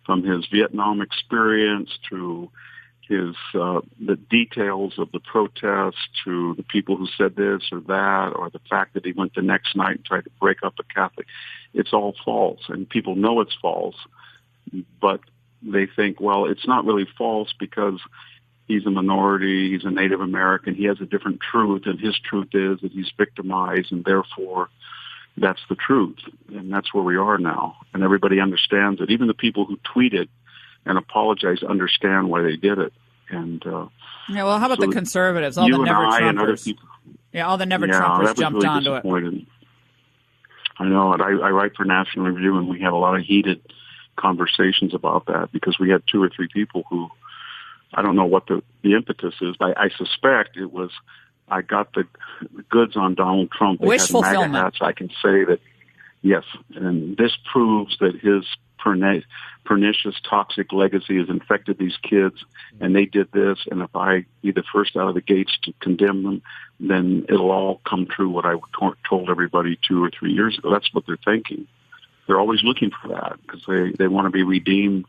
from his Vietnam experience to his the details of the protests, to the people who said this or that, or the fact that he went the next night and tried to break up a Catholic, it's all false, and people know it's false, but they think, well, it's not really false because he's a minority, he's a Native American, he has a different truth, and his truth is that he's victimized, and therefore that's the truth. And that's where we are now. And everybody understands it. Even the people who tweeted and apologized understand why they did it. And yeah, well, how about the conservatives? All the never-Trumpers. Yeah, all the never-Trumpers jumped really onto it. I know it. I write for National Review, and we have a lot of heated conversations about that because we had 2 or 3 people who, I don't know what the impetus is, but I suspect it was, I got the goods on Donald Trump. They Wish had fulfillment. MAGA hats. I can say that, yes, and this proves that his pernicious, toxic legacy has infected these kids, and they did this, and if I be the first out of the gates to condemn them, then it'll all come true what I told everybody 2 or 3 years ago. That's what they're thinking. They're always looking for that because they want to be redeemed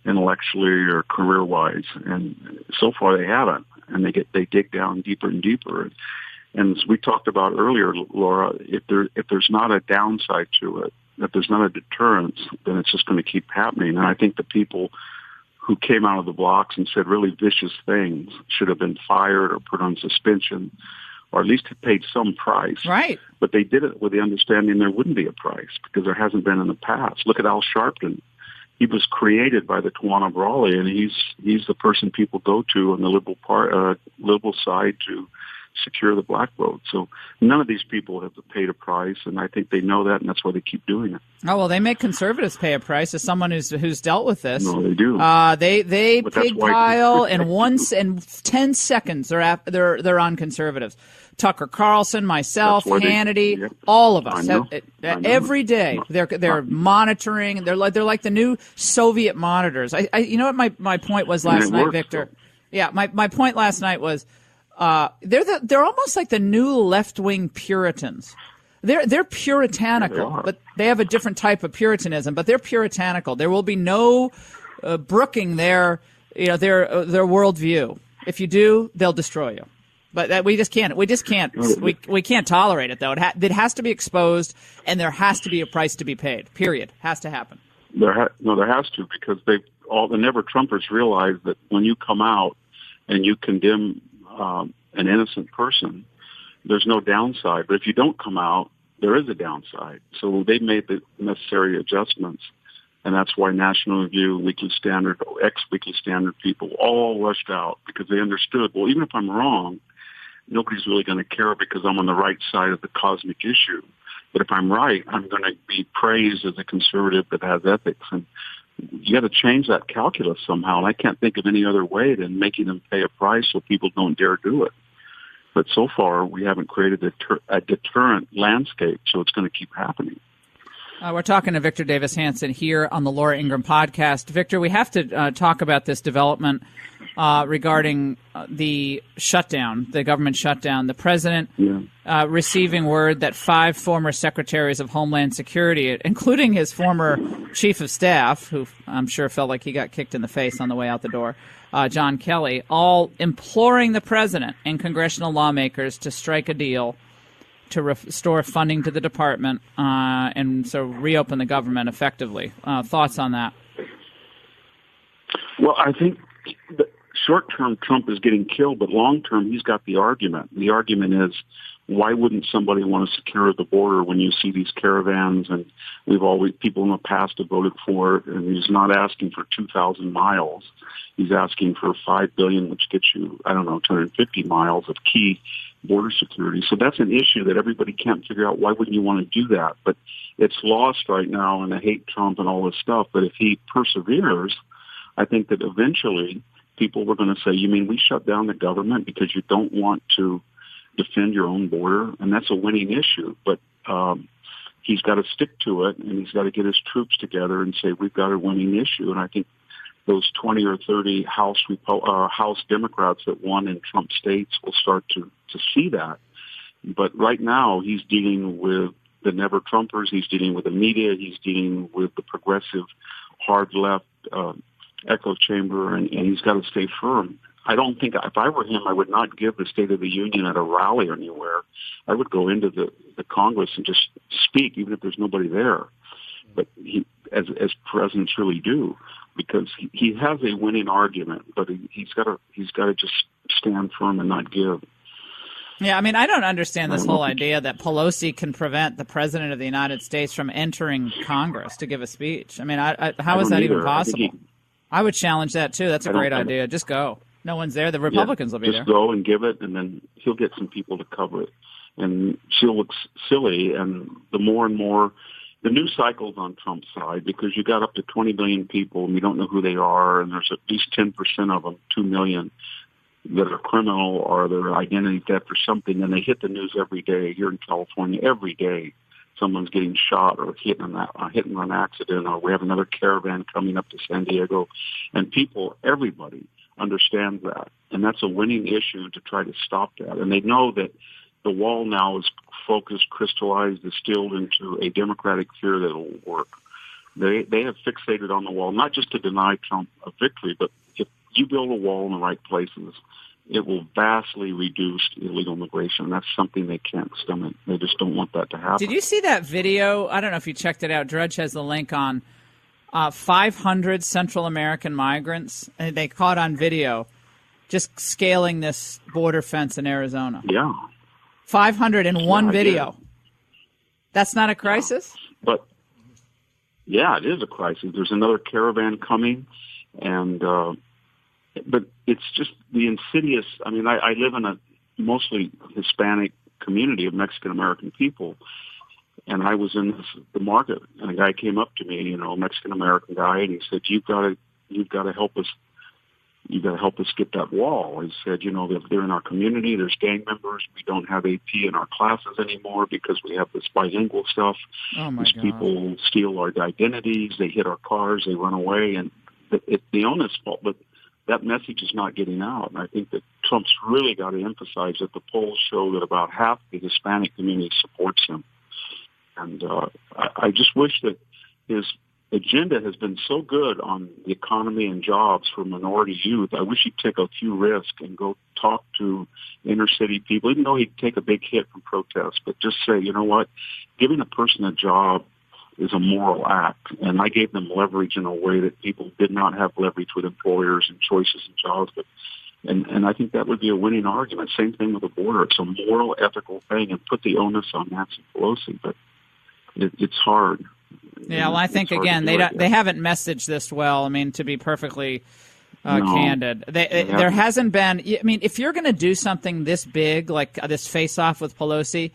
intellectually or career-wise, and so far they haven't. And they dig down deeper and deeper. And as we talked about earlier, Laura, if there's not a downside to it, if there's not a deterrence, then it's just going to keep happening. And I think the people who came out of the blocks and said really vicious things should have been fired or put on suspension, or at least have paid some price. Right. But they did it with the understanding there wouldn't be a price because there hasn't been in the past. Look at Al Sharpton. He was created by the Tawana Brawley, and he's the person people go to on the liberal side to secure the black vote. So none of these people have paid a price, and I think they know that, and that's why they keep doing it. Oh, well, they make conservatives pay a price. As someone who's dealt with this, no, they do. They pig pile in 10 seconds. They're on conservatives. Tucker Carlson, myself, Hannity, all of us. Every day they're monitoring. They're like the new Soviet monitors. You know what my point was last night, Victor? Yeah, my point last night was they're almost like the new left-wing Puritans. They're puritanical, but they have a different type of Puritanism. But they're puritanical. There will be no brooking their worldview. If you do, they'll destroy you. But we just can't. We can't tolerate it, though. It has to be exposed, and there has to be a price to be paid. Period. Has to happen. There has to, because all the never-Trumpers realize that when you come out and you condemn an innocent person, there's no downside. But if you don't come out, there is a downside. So they made the necessary adjustments, and that's why National Review, Weekly Standard, ex-Weekly Standard people all rushed out because they understood, well, even if I'm wrong, nobody's really going to care because I'm on the right side of the cosmic issue. But if I'm right, I'm going to be praised as a conservative that has ethics. And you got to change that calculus somehow. And I can't think of any other way than making them pay a price so people don't dare do it. But so far, we haven't created a deterrent landscape, so it's going to keep happening. We're talking to Victor Davis Hanson here on the Laura Ingraham podcast. Victor, we have to talk about this development regarding the shutdown, the government shutdown. The president receiving word that 5 former secretaries of Homeland Security, including his former chief of staff, who I'm sure felt like he got kicked in the face on the way out the door, John Kelly, all imploring the president and congressional lawmakers to strike a deal to restore funding to the department and so reopen the government effectively. Thoughts on that? Well, I think short-term Trump is getting killed, but long-term he's got the argument. The argument is, why wouldn't somebody want to secure the border when you see these caravans? And people in the past have voted for it, and he's not asking for 2,000 miles. He's asking for $5 billion, which gets you, 250 miles of key border security. So that's an issue that everybody can't figure out. Why wouldn't you want to do that? But it's lost right now, and I hate Trump and all this stuff. But if he perseveres, I think that eventually people were going to say, you mean we shut down the government because you don't want to defend your own border? And that's a winning issue. But he's got to stick to it, and he's got to get his troops together and say, we've got a winning issue. And I think those 20 or 30 House Democrats that won in Trump states will start to see that. But right now, he's dealing with the never-Trumpers. He's dealing with the media. He's dealing with the progressive, hard-left echo chamber, and he's got to stay firm. I don't think, if I were him, I would not give the State of the Union at a rally or anywhere. I would go into the Congress and just speak, even if there's nobody there. But as presidents really do, because he has a winning argument, but he's got to just stand firm and not give. Yeah, I mean, I don't understand this whole idea that Pelosi can prevent the President of the United States from entering Congress to give a speech. I mean, how is that even possible? I would challenge that, too. That's a great idea. Just go. No one's there. The Republicans will be there. Just go and give it, and then he'll get some people to cover it. And she'll look silly, and the more and more, the news cycle's on Trump's side, because you got up to 20 million people, and you don't know who they are, and there's at least 10% of them, 2 million, that are criminal or their identity theft or something, and they hit the news every day. Here in California, every day someone's getting shot or hit and run accident, or we have another caravan coming up to San Diego, and everybody understands that, and that's a winning issue to try to stop that. And they know that the wall now is focused, crystallized, distilled into a democratic fear that will work. They have fixated on the wall, not just to deny Trump a victory, but if you build a wall in the right places, it will vastly reduce illegal immigration. That's something they can't stomach. They just don't want that to happen. Did you see that video? I don't know if you checked it out. Drudge has the link on 500 Central American migrants. And they caught on video just scaling this border fence in Arizona. Yeah. 500 in one video. That's not a crisis? But, yeah, it is a crisis. There's another caravan coming, and but it's just the insidious. I mean, I live in a mostly Hispanic community of Mexican-American people, and I was in the market, and a guy came up to me, a Mexican-American guy, and he said, you've got to help us. You got to help us get that wall. He said, they're in our community. There's gang members. We don't have AP in our classes anymore because we have this bilingual stuff. Oh my These God. people steal our identities. They hit our cars. They run away. And it's the owner's fault. But that message is not getting out. And I think that Trump's really got to emphasize that the polls show that about half the Hispanic community supports him. And I just wish that his agenda has been so good on the economy and jobs for minority youth. I wish he'd take a few risks and go talk to inner city people, even though he'd take a big hit from protests, but just say, you know what, giving a person a job is a moral act. And I gave them leverage in a way that people did not have leverage with employers and choices and jobs. But, and I think that would be a winning argument. Same thing with the border. It's a moral, ethical thing, and put the onus on Nancy Pelosi, but it's hard. Yeah, well, I think, again, they haven't messaged this well. I mean, to be perfectly candid. There hasn't been – I mean, if you're going to do something this big, like this face-off with Pelosi,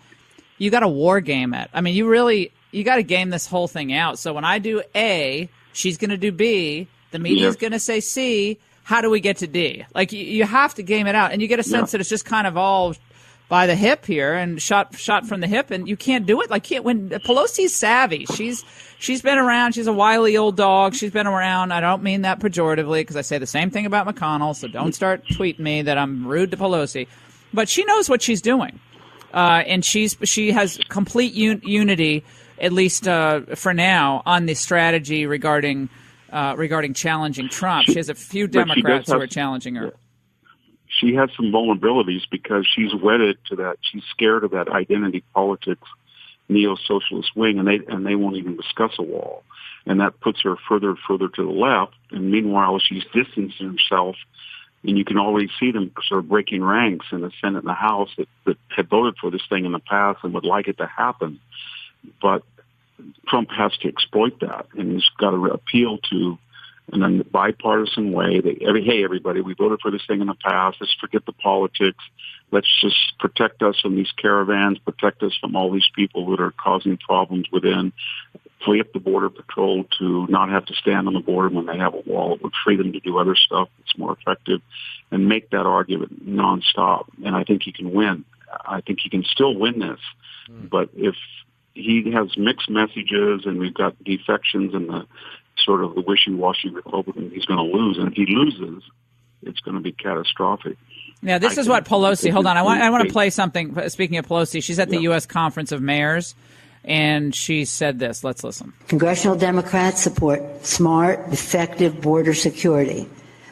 you got to war game it. I mean, you got to game this whole thing out. So when I do A, she's going to do B, the media's going to say C, how do we get to D? Like, you have to game it out. And you get a sense that it's just kind of all – by the hip here and shot from the hip, and you can't do it. Like, when Pelosi's savvy, she's been around. She's a wily old dog. She's been around. I don't mean that pejoratively, because I say the same thing about McConnell. So don't start tweeting me that I'm rude to Pelosi. But she knows what she's doing, and she has complete unity, at least for now, on the strategy regarding challenging Trump. She has a few Democrats who are challenging her. She has some vulnerabilities because she's wedded to that. She's scared of that identity politics, neo-socialist wing, and they won't even discuss a wall. And that puts her further to the left. And meanwhile, she's distancing herself, and you can already see them sort of breaking ranks in the Senate and the House that had voted for this thing in the past and would like it to happen. But Trump has to exploit that, and he's got to appeal to, and in a bipartisan way, hey, everybody, we voted for this thing in the past. Let's forget the politics. Let's just protect us from these caravans, protect us from all these people that are causing problems within. Free up the Border Patrol to not have to stand on the border when they have a wall. It would free them to do other stuff that's more effective, and make that argument nonstop. And I think he can win. I think he can still win this. But if he has mixed messages, and we've got defections in sort of the wishy-washy Republican, he's going to lose. And if he loses, it's going to be catastrophic. Yeah, this is what Pelosi. Hold on, I want to play something. Speaking of Pelosi, she's at the U.S. Conference of Mayors, and she said this. Let's listen. Congressional Democrats support smart, effective border security,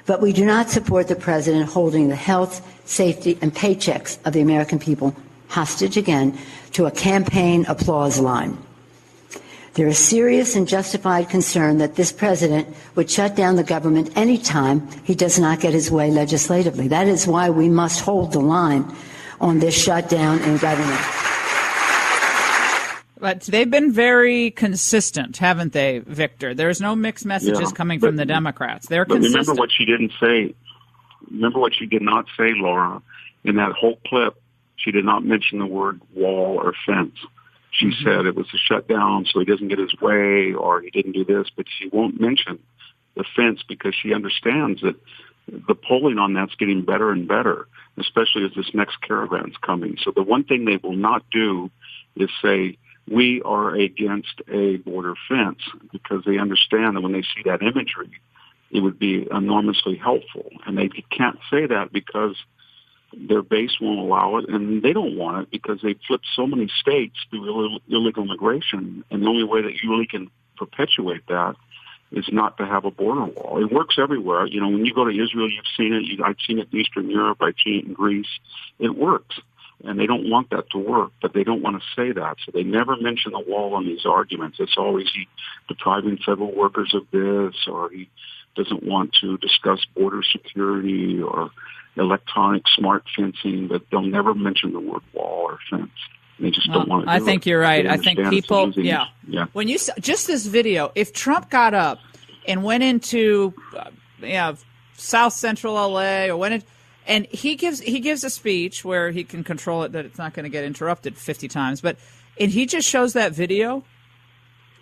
but we do not support the president holding the health, safety, and paychecks of the American people hostage again to a campaign applause line. There is serious and justified concern that this president would shut down the government anytime he does not get his way legislatively. That is why we must hold the line on this shutdown in government. But they've been very consistent, haven't they, Victor? There's no mixed messages coming from the Democrats. They're consistent. Remember what she didn't say. Remember what she did not say, Laura. In that whole clip, she did not mention the word wall or fence. She said it was a shutdown so he doesn't get his way or he didn't do this, but she won't mention the fence because she understands that the polling on that's getting better and better, especially as this next caravan's coming. So the one thing they will not do is say, we are against a border fence, because they understand that when they see that imagery, it would be enormously helpful. And they can't say that because their base won't allow it, and they don't want it because they flipped so many states through illegal immigration, and the only way that you really can perpetuate that is not to have a border wall. It works everywhere. You know, when you go to Israel, you've seen it. I've seen it in Eastern Europe. I've seen it in Greece. It works, and they don't want that to work, but they don't want to say that, so they never mention the wall in these arguments. It's always he depriving federal workers of this, or he doesn't want to discuss border security or electronic smart fencing, but they'll never mention the word wall or fence. They just don't want to do I think you're right. I think people, yeah. When you just this video, if Trump got up and went into South Central LA or went in, and he gives a speech where he can control it that it's not going to get interrupted 50 times, and he just shows that video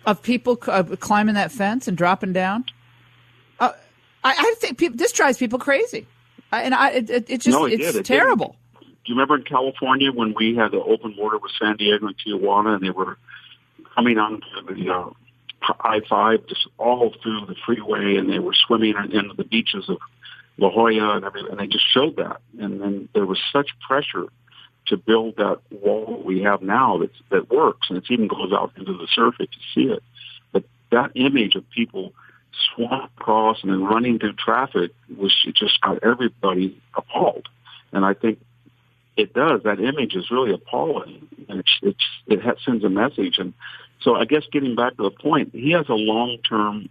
of people climbing that fence and dropping down. I think this drives people crazy. It's terrible. Do you remember in California when we had the open border with San Diego and Tijuana, and they were coming onto the I-5 just all through the freeway, and they were swimming into the beaches of La Jolla and everything, and they just showed that. And then there was such pressure to build that wall we have now that works, and it even goes out into the surface to see it. But that image of people swung across and then running through traffic it just got everybody appalled. And I think it does. That image is really appalling, and it sends a message. And so I guess getting back to the point, he has a long-term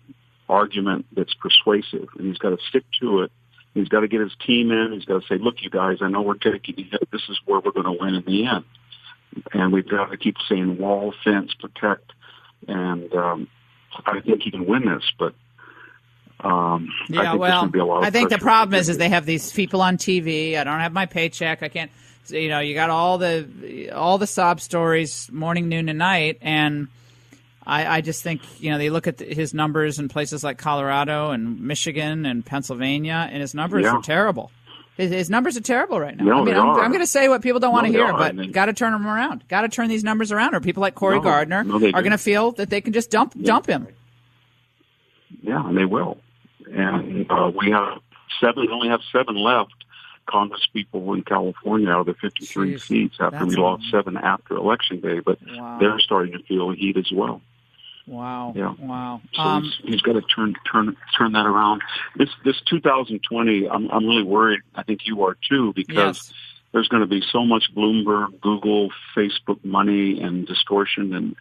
argument that's persuasive, and he's got to stick to it. He's got to get his team in. He's got to say, look, you guys, I know we're taking you. This is where we're going to win in the end. And we've got to keep saying wall, fence, protect. And I think he can win this, but I think the problem is they have these people on TV. I don't have my paycheck. I can't. You got all the sob stories morning, noon, and night, and I just think they look at his numbers in places like Colorado and Michigan and Pennsylvania, and his numbers are terrible. His numbers are terrible right now. No, I'm going to to say what people don't want to hear, but got to turn them around. Got to turn these numbers around, or people like Cory Gardner are going to feel that they can just dump him. Yeah, and they will. And we only have 7 left, Congress people in California out of the 53 seats after we lost 7 after Election Day. But they're starting to feel heat as well. Wow. Yeah. Wow. So he's got to turn that around. This 2020, I'm really worried. I think you are too, because there's going to be so much Bloomberg, Google, Facebook money and distortion and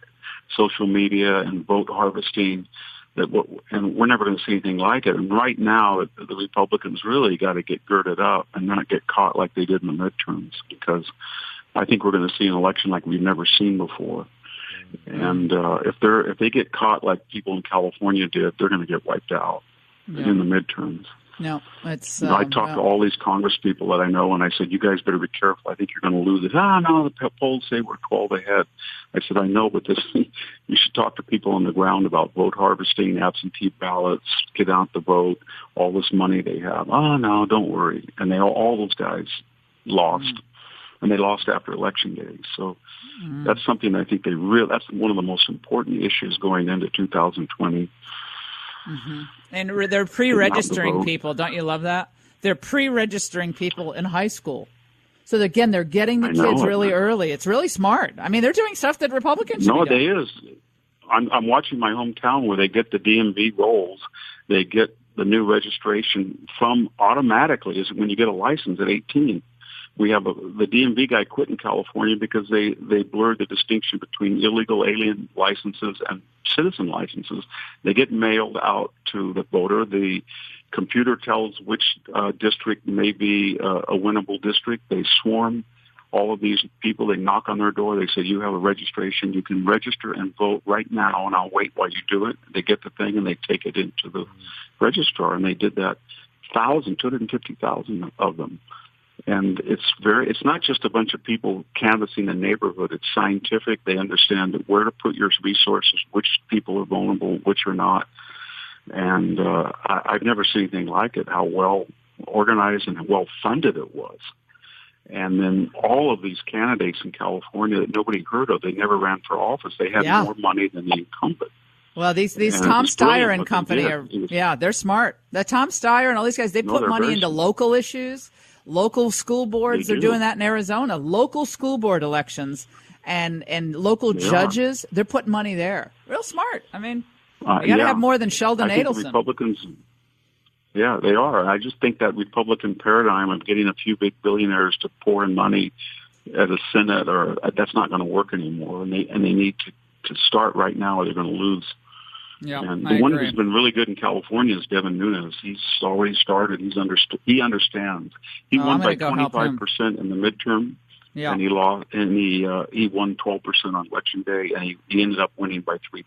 social media and vote harvesting. And we're never going to see anything like it. And right now, the Republicans really got to get girded up and not get caught like they did in the midterms, because I think we're going to see an election like we've never seen before. And if they get caught like people in California did, they're going to get wiped out in the midterms. No, it's. I talked to all these Congress people that I know, and I said, "You guys better be careful. I think you're going to lose it." No, the polls say we're 12 ahead. I said, "I know, but you should talk to people on the ground about vote harvesting, absentee ballots, get out the vote, all this money they have." "Oh no, don't worry." And all those guys lost, and they lost after Election Day. So that's something I think that's one of the most important issues going into 2020. Mm-hmm. And they're pre-registering people. Don't you love that? They're pre-registering people in high school. So again, they're getting the kids really early. It's really smart. I mean, they're doing stuff that Republicans should be doing. No, it is. I'm watching my hometown where they get the DMV rolls. They get the new registration from automatically is when you get a license at 18. We have the DMV guy quit in California because they blurred the distinction between illegal alien licenses and citizen licenses. They get mailed out to the voter. The computer tells which district may be a winnable district. They swarm all of these people. They knock on their door. They say, you have a registration. You can register and vote right now, and I'll wait while you do it. They get the thing, and they take it into the registrar, and they did that 250,000 of them. And it's not just a bunch of people canvassing the neighborhood. It's scientific. They understand where to put your resources, which people are vulnerable, which are not. And I've never seen anything like it, how well organized and well funded it was. And then all of these candidates in California that nobody heard of, they never ran for office. They had more money than the incumbent. Well, these Tom Steyer and company they're smart. The Tom Steyer and all these guys, they put money into local issues, local school boards. They're doing that in Arizona. Local school board elections and local judges, they're putting money there. Real smart. I mean, you got to have more than Sheldon Adelson. The Republicans, they are. I just think that Republican paradigm of getting a few big billionaires to pour in money at a Senate, that's not going to work anymore. And they need to start right now, or they're going to lose. Yeah, and the one who's been really good in California is Devin Nunes. He's already started. He understands. He won by 25% in the midterm, and he lost. And he won 12% on election day, and he ended up winning by 3%.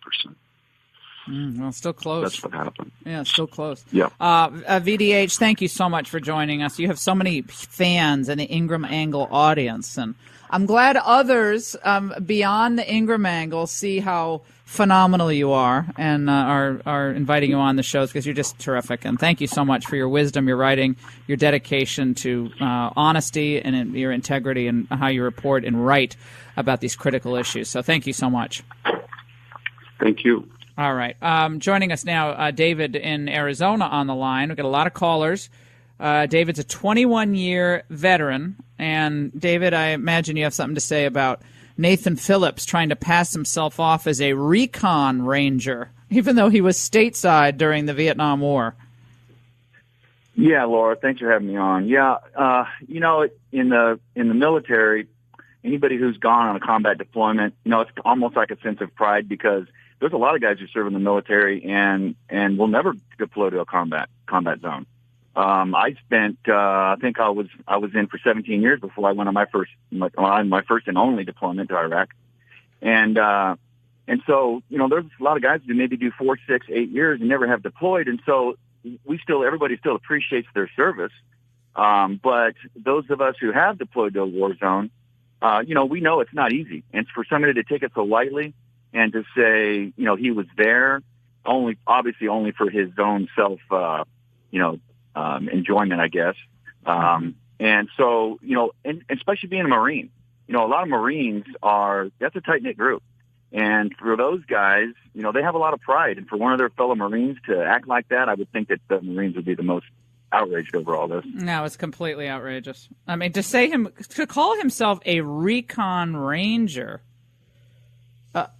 Well, still close. That's what happened. Yeah, still close. Yeah. VDH, thank you so much for joining us. You have so many fans in the Ingram Angle audience, and I'm glad others beyond the Ingram Angle see how phenomenal you are and are inviting you on the shows because you're just terrific. And thank you so much for your wisdom, your writing, your dedication to honesty and your integrity and how you report and write about these critical issues. So thank you so much. Thank you. All right. Joining us now, David in Arizona on the line. We've got a lot of callers. David's a 21-year veteran. And, David, I imagine you have something to say about Nathan Phillips trying to pass himself off as a recon ranger, even though he was stateside during the Vietnam War. Yeah, Laura, thanks for having me on. Yeah, in the military, anybody who's gone on a combat deployment, it's almost like a sense of pride because there's a lot of guys who serve in the military and will never deploy to a combat zone. I spent, I think I was in for 17 years before I went on my first and only deployment to Iraq. And so, there's a lot of guys who maybe do 4, 6, 8 years and never have deployed. And so everybody still appreciates their service. But those of us who have deployed to a war zone, we know it's not easy. And for somebody to take it so lightly and to say, he was there obviously only for his own self, enjoyment, I guess. And so, and especially being a Marine, a lot of Marines that's a tight-knit group. And for those guys, they have a lot of pride. And for one of their fellow Marines to act like that, I would think that the Marines would be the most outraged over all this. No, it's completely outrageous. I mean, to call himself a recon ranger.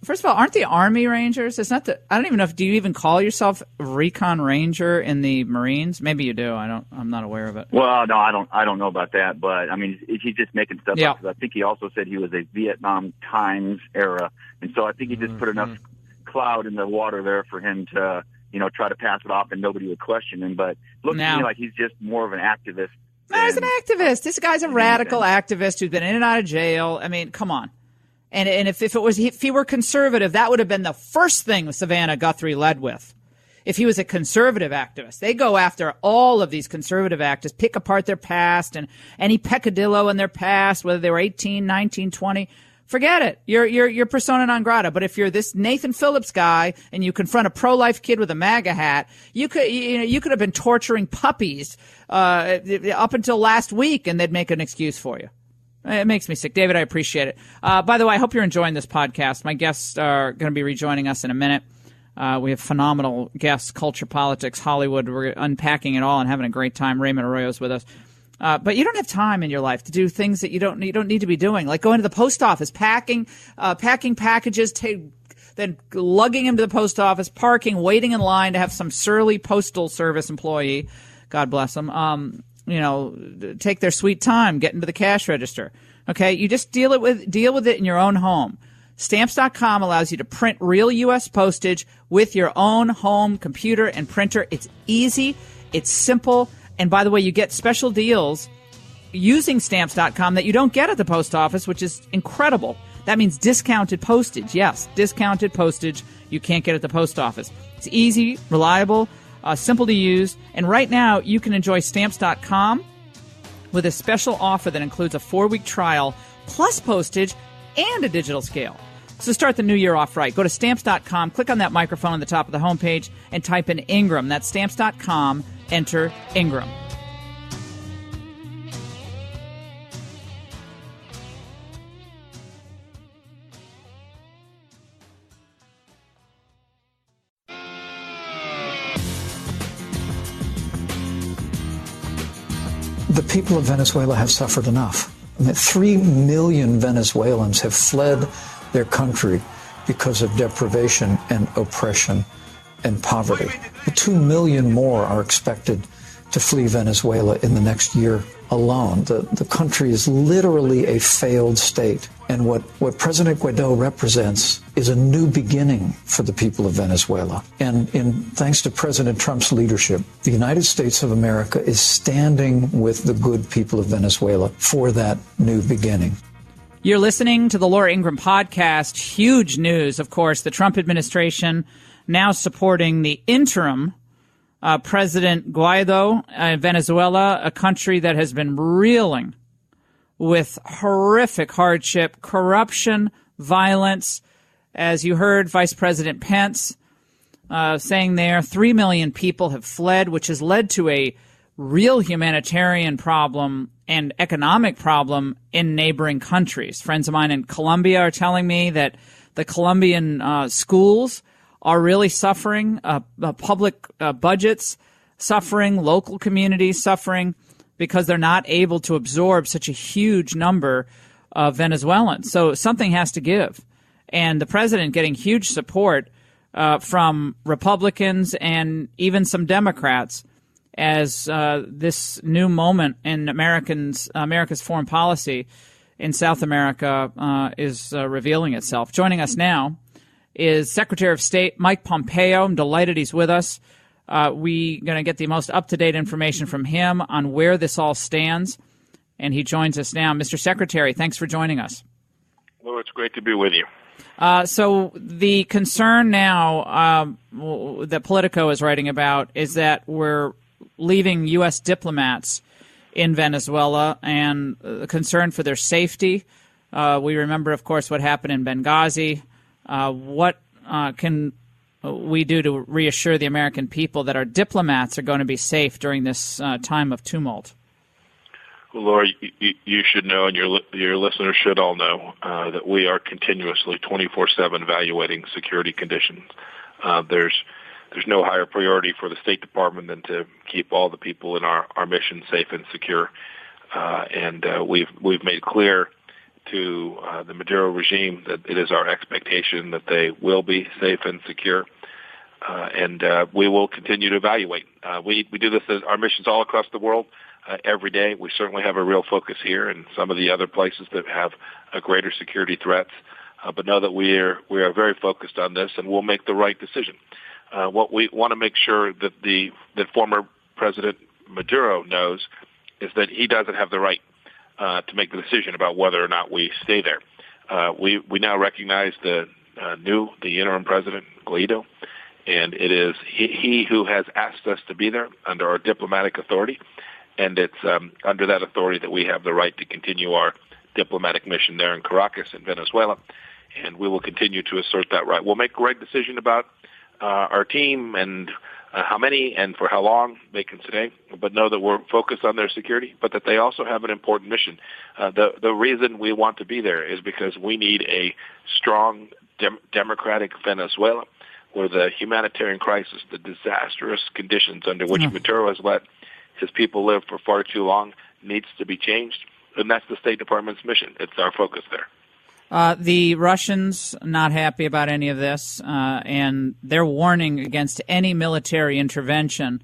First of all, aren't the Army Rangers? It's not I don't even know do you even call yourself recon ranger in the Marines? Maybe you do. I'm not aware of it. Well, no, I don't know about that, but I mean, he's just making stuff up. I think he also said he was a Vietnam Times era, and so I think he just put enough cloud in the water there for him to, try to pass it off and nobody would question him. But looks to me like he's just more of an activist. No, he's an activist. This guy's a radical activist who's been in and out of jail. I mean, come on. And if he were conservative, that would have been the first thing Savannah Guthrie led with. If he was a conservative activist, they go after all of these conservative activists, pick apart their past and any peccadillo in their past, whether they were 18, 19, 20. Forget it. You're persona non grata. But if you're this Nathan Phillips guy and you confront a pro-life kid with a MAGA hat, you could have been torturing puppies up until last week, and they'd make an excuse for you. It makes me sick. David, I appreciate it. By the way, I hope you're enjoying this podcast. My guests are going to be rejoining us in a minute. We have phenomenal guests, culture, politics, Hollywood. We're unpacking it all and having a great time. Raymond Arroyo's with us. But you don't have time in your life to do things that you don't need to be doing, like going to the post office, packing packages, then lugging them to the post office, parking, waiting in line to have some surly postal service employee, God bless them, take their sweet time getting to the cash register. Okay, you just deal with it in your own home. Stamps.com allows you to print real U.S. postage with your own home computer and printer. It's easy. It's simple. And by the way, you get special deals using Stamps.com that you don't get at the post office, which is incredible. That means discounted postage. Yes, discounted postage you can't get at the post office. It's easy, reliable, simple to use. And right now, you can enjoy Stamps.com with a special offer that includes a 4-week trial plus postage and a digital scale. So start the new year off right. Go to Stamps.com, click on that microphone on the top of the homepage, and type in Ingram. That's Stamps.com. Enter Ingram. The people of Venezuela have suffered enough. 3 million Venezuelans have fled their country because of deprivation and oppression and poverty. 2 million more are expected to flee Venezuela in the next year alone. The country is literally a failed state. And what President Guaido represents is a new beginning for the people of Venezuela. And thanks to President Trump's leadership, the United States of America is standing with the good people of Venezuela for that new beginning. You're listening to the Laura Ingraham podcast. Huge news, of course, the Trump administration now supporting the interim President Guaido in Venezuela, a country that has been reeling with horrific hardship, corruption, violence. As you heard Vice President Pence saying there, 3 million people have fled, which has led to a real humanitarian problem and economic problem in neighboring countries. Friends of mine in Colombia are telling me that the Colombian schools are really suffering, public budgets suffering, local communities suffering, because they're not able to absorb such a huge number of Venezuelans. So something has to give. And the president getting huge support from Republicans and even some Democrats as this new moment in America's foreign policy in South America is revealing itself. Joining us now is Secretary of State Mike Pompeo. I'm delighted he's with us. We're going to get the most up-to-date information from him on where this all stands, and he joins us now. Mr. Secretary, thanks for joining us. Well, it's great to be with you. So the concern now that Politico is writing about is that we're leaving U.S. diplomats in Venezuela and concern for their safety. We remember, of course, what happened in Benghazi. What can we do to reassure the American people that our diplomats are going to be safe during this time of tumult? Well, Laura, you should know, and your listeners should all know, that we are continuously 24/7 evaluating security conditions. There's no higher priority for the State Department than to keep all the people in our mission safe and secure. And we've made clear to the Maduro regime that it is our expectation that they will be safe and secure. And we will continue to evaluate. We do this as our missions all across the world every day. We certainly have a real focus here and some of the other places that have greater security threats. But know that we are very focused on this, and we'll make the right decision. What we want to make sure that that former President Maduro knows is that he doesn't have the right to make the decision about whether or not we stay there. We now recognize the interim president, Guaido, and it is he who has asked us to be there under our diplomatic authority, and it's under that authority that we have the right to continue our diplomatic mission there in Caracas in Venezuela, and we will continue to assert that right. We'll make a right decision about our team and how many and for how long they can stay, but know that we're focused on their security, but that they also have an important mission. The reason we want to be there is because we need a strong democratic Venezuela where the humanitarian crisis, the disastrous conditions under which Maduro has let his people live for far too long, needs to be changed. And that's the State Department's mission. It's our focus there. The Russians not happy about any of this, and they're warning against any military intervention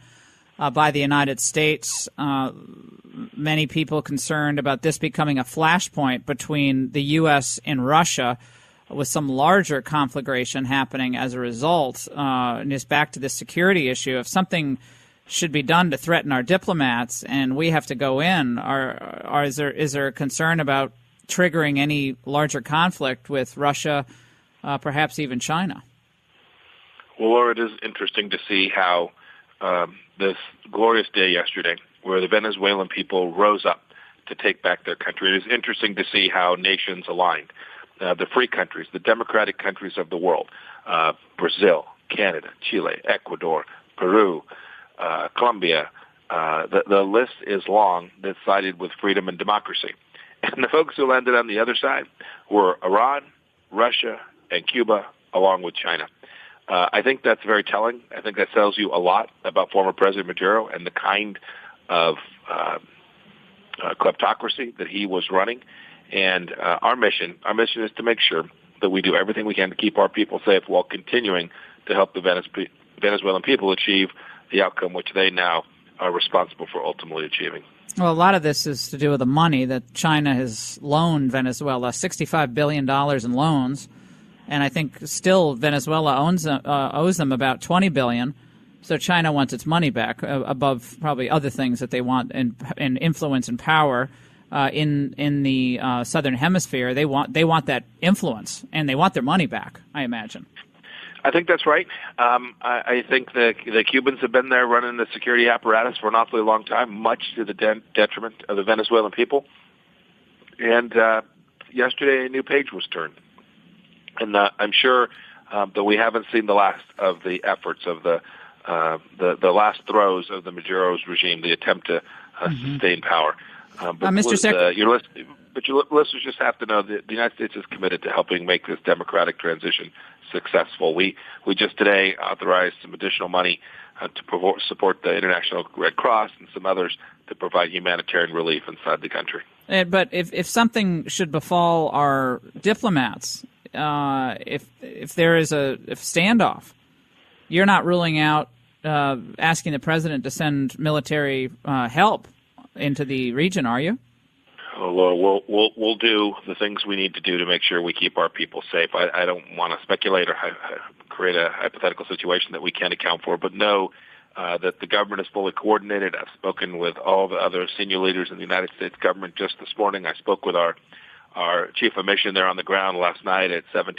by the United States. Many people concerned about this becoming a flashpoint between the U.S. and Russia, with some larger conflagration happening as a result. And it's back to the security issue. If something should be done to threaten our diplomats and we have to go in, is there a concern about triggering any larger conflict with Russia, perhaps even China? Well, Laura, it is interesting to see how this glorious day yesterday, where the Venezuelan people rose up to take back their country, it is interesting to see how nations aligned. The free countries, the democratic countries of the world, Brazil, Canada, Chile, Ecuador, Peru, Colombia, the list is long that sided with freedom and democracy. And the folks who landed on the other side were Iran, Russia, and Cuba, along with China. I think that's very telling. I think that tells you a lot about former President Maduro and the kind of kleptocracy that he was running. And our mission is to make sure that we do everything we can to keep our people safe while continuing to help the Venezuelan people achieve the outcome which they now are responsible for ultimately achieving. Well, a lot of this is to do with the money that China has loaned Venezuela, $65 billion in loans. And I think still Venezuela owes them about $20 billion. So China wants its money back, above probably other things that they want in influence and power. In the southern hemisphere, they want that influence, and they want their money back, I imagine. I think that's right. I think the Cubans have been there running the security apparatus for an awfully long time, much to the detriment of the Venezuelan people. And yesterday, a new page was turned. And I'm sure that we haven't seen the last of the efforts of the last throes of the Maduro's regime, the attempt to sustain power. But your listeners just have to know that the United States is committed to helping make this democratic transition successful. We just today authorized some additional money to support the International Red Cross and some others to provide humanitarian relief inside the country. But if something should befall our diplomats, if there is a standoff, you're not ruling out asking the president to send military help into the region, are you? Oh, Laura, we'll do the things we need to do to make sure we keep our people safe. I don't want to speculate or create a hypothetical situation that we can't account for, but know that the government is fully coordinated. I've spoken with all the other senior leaders in the United States government just this morning. I spoke with our chief of mission there on the ground last night at 17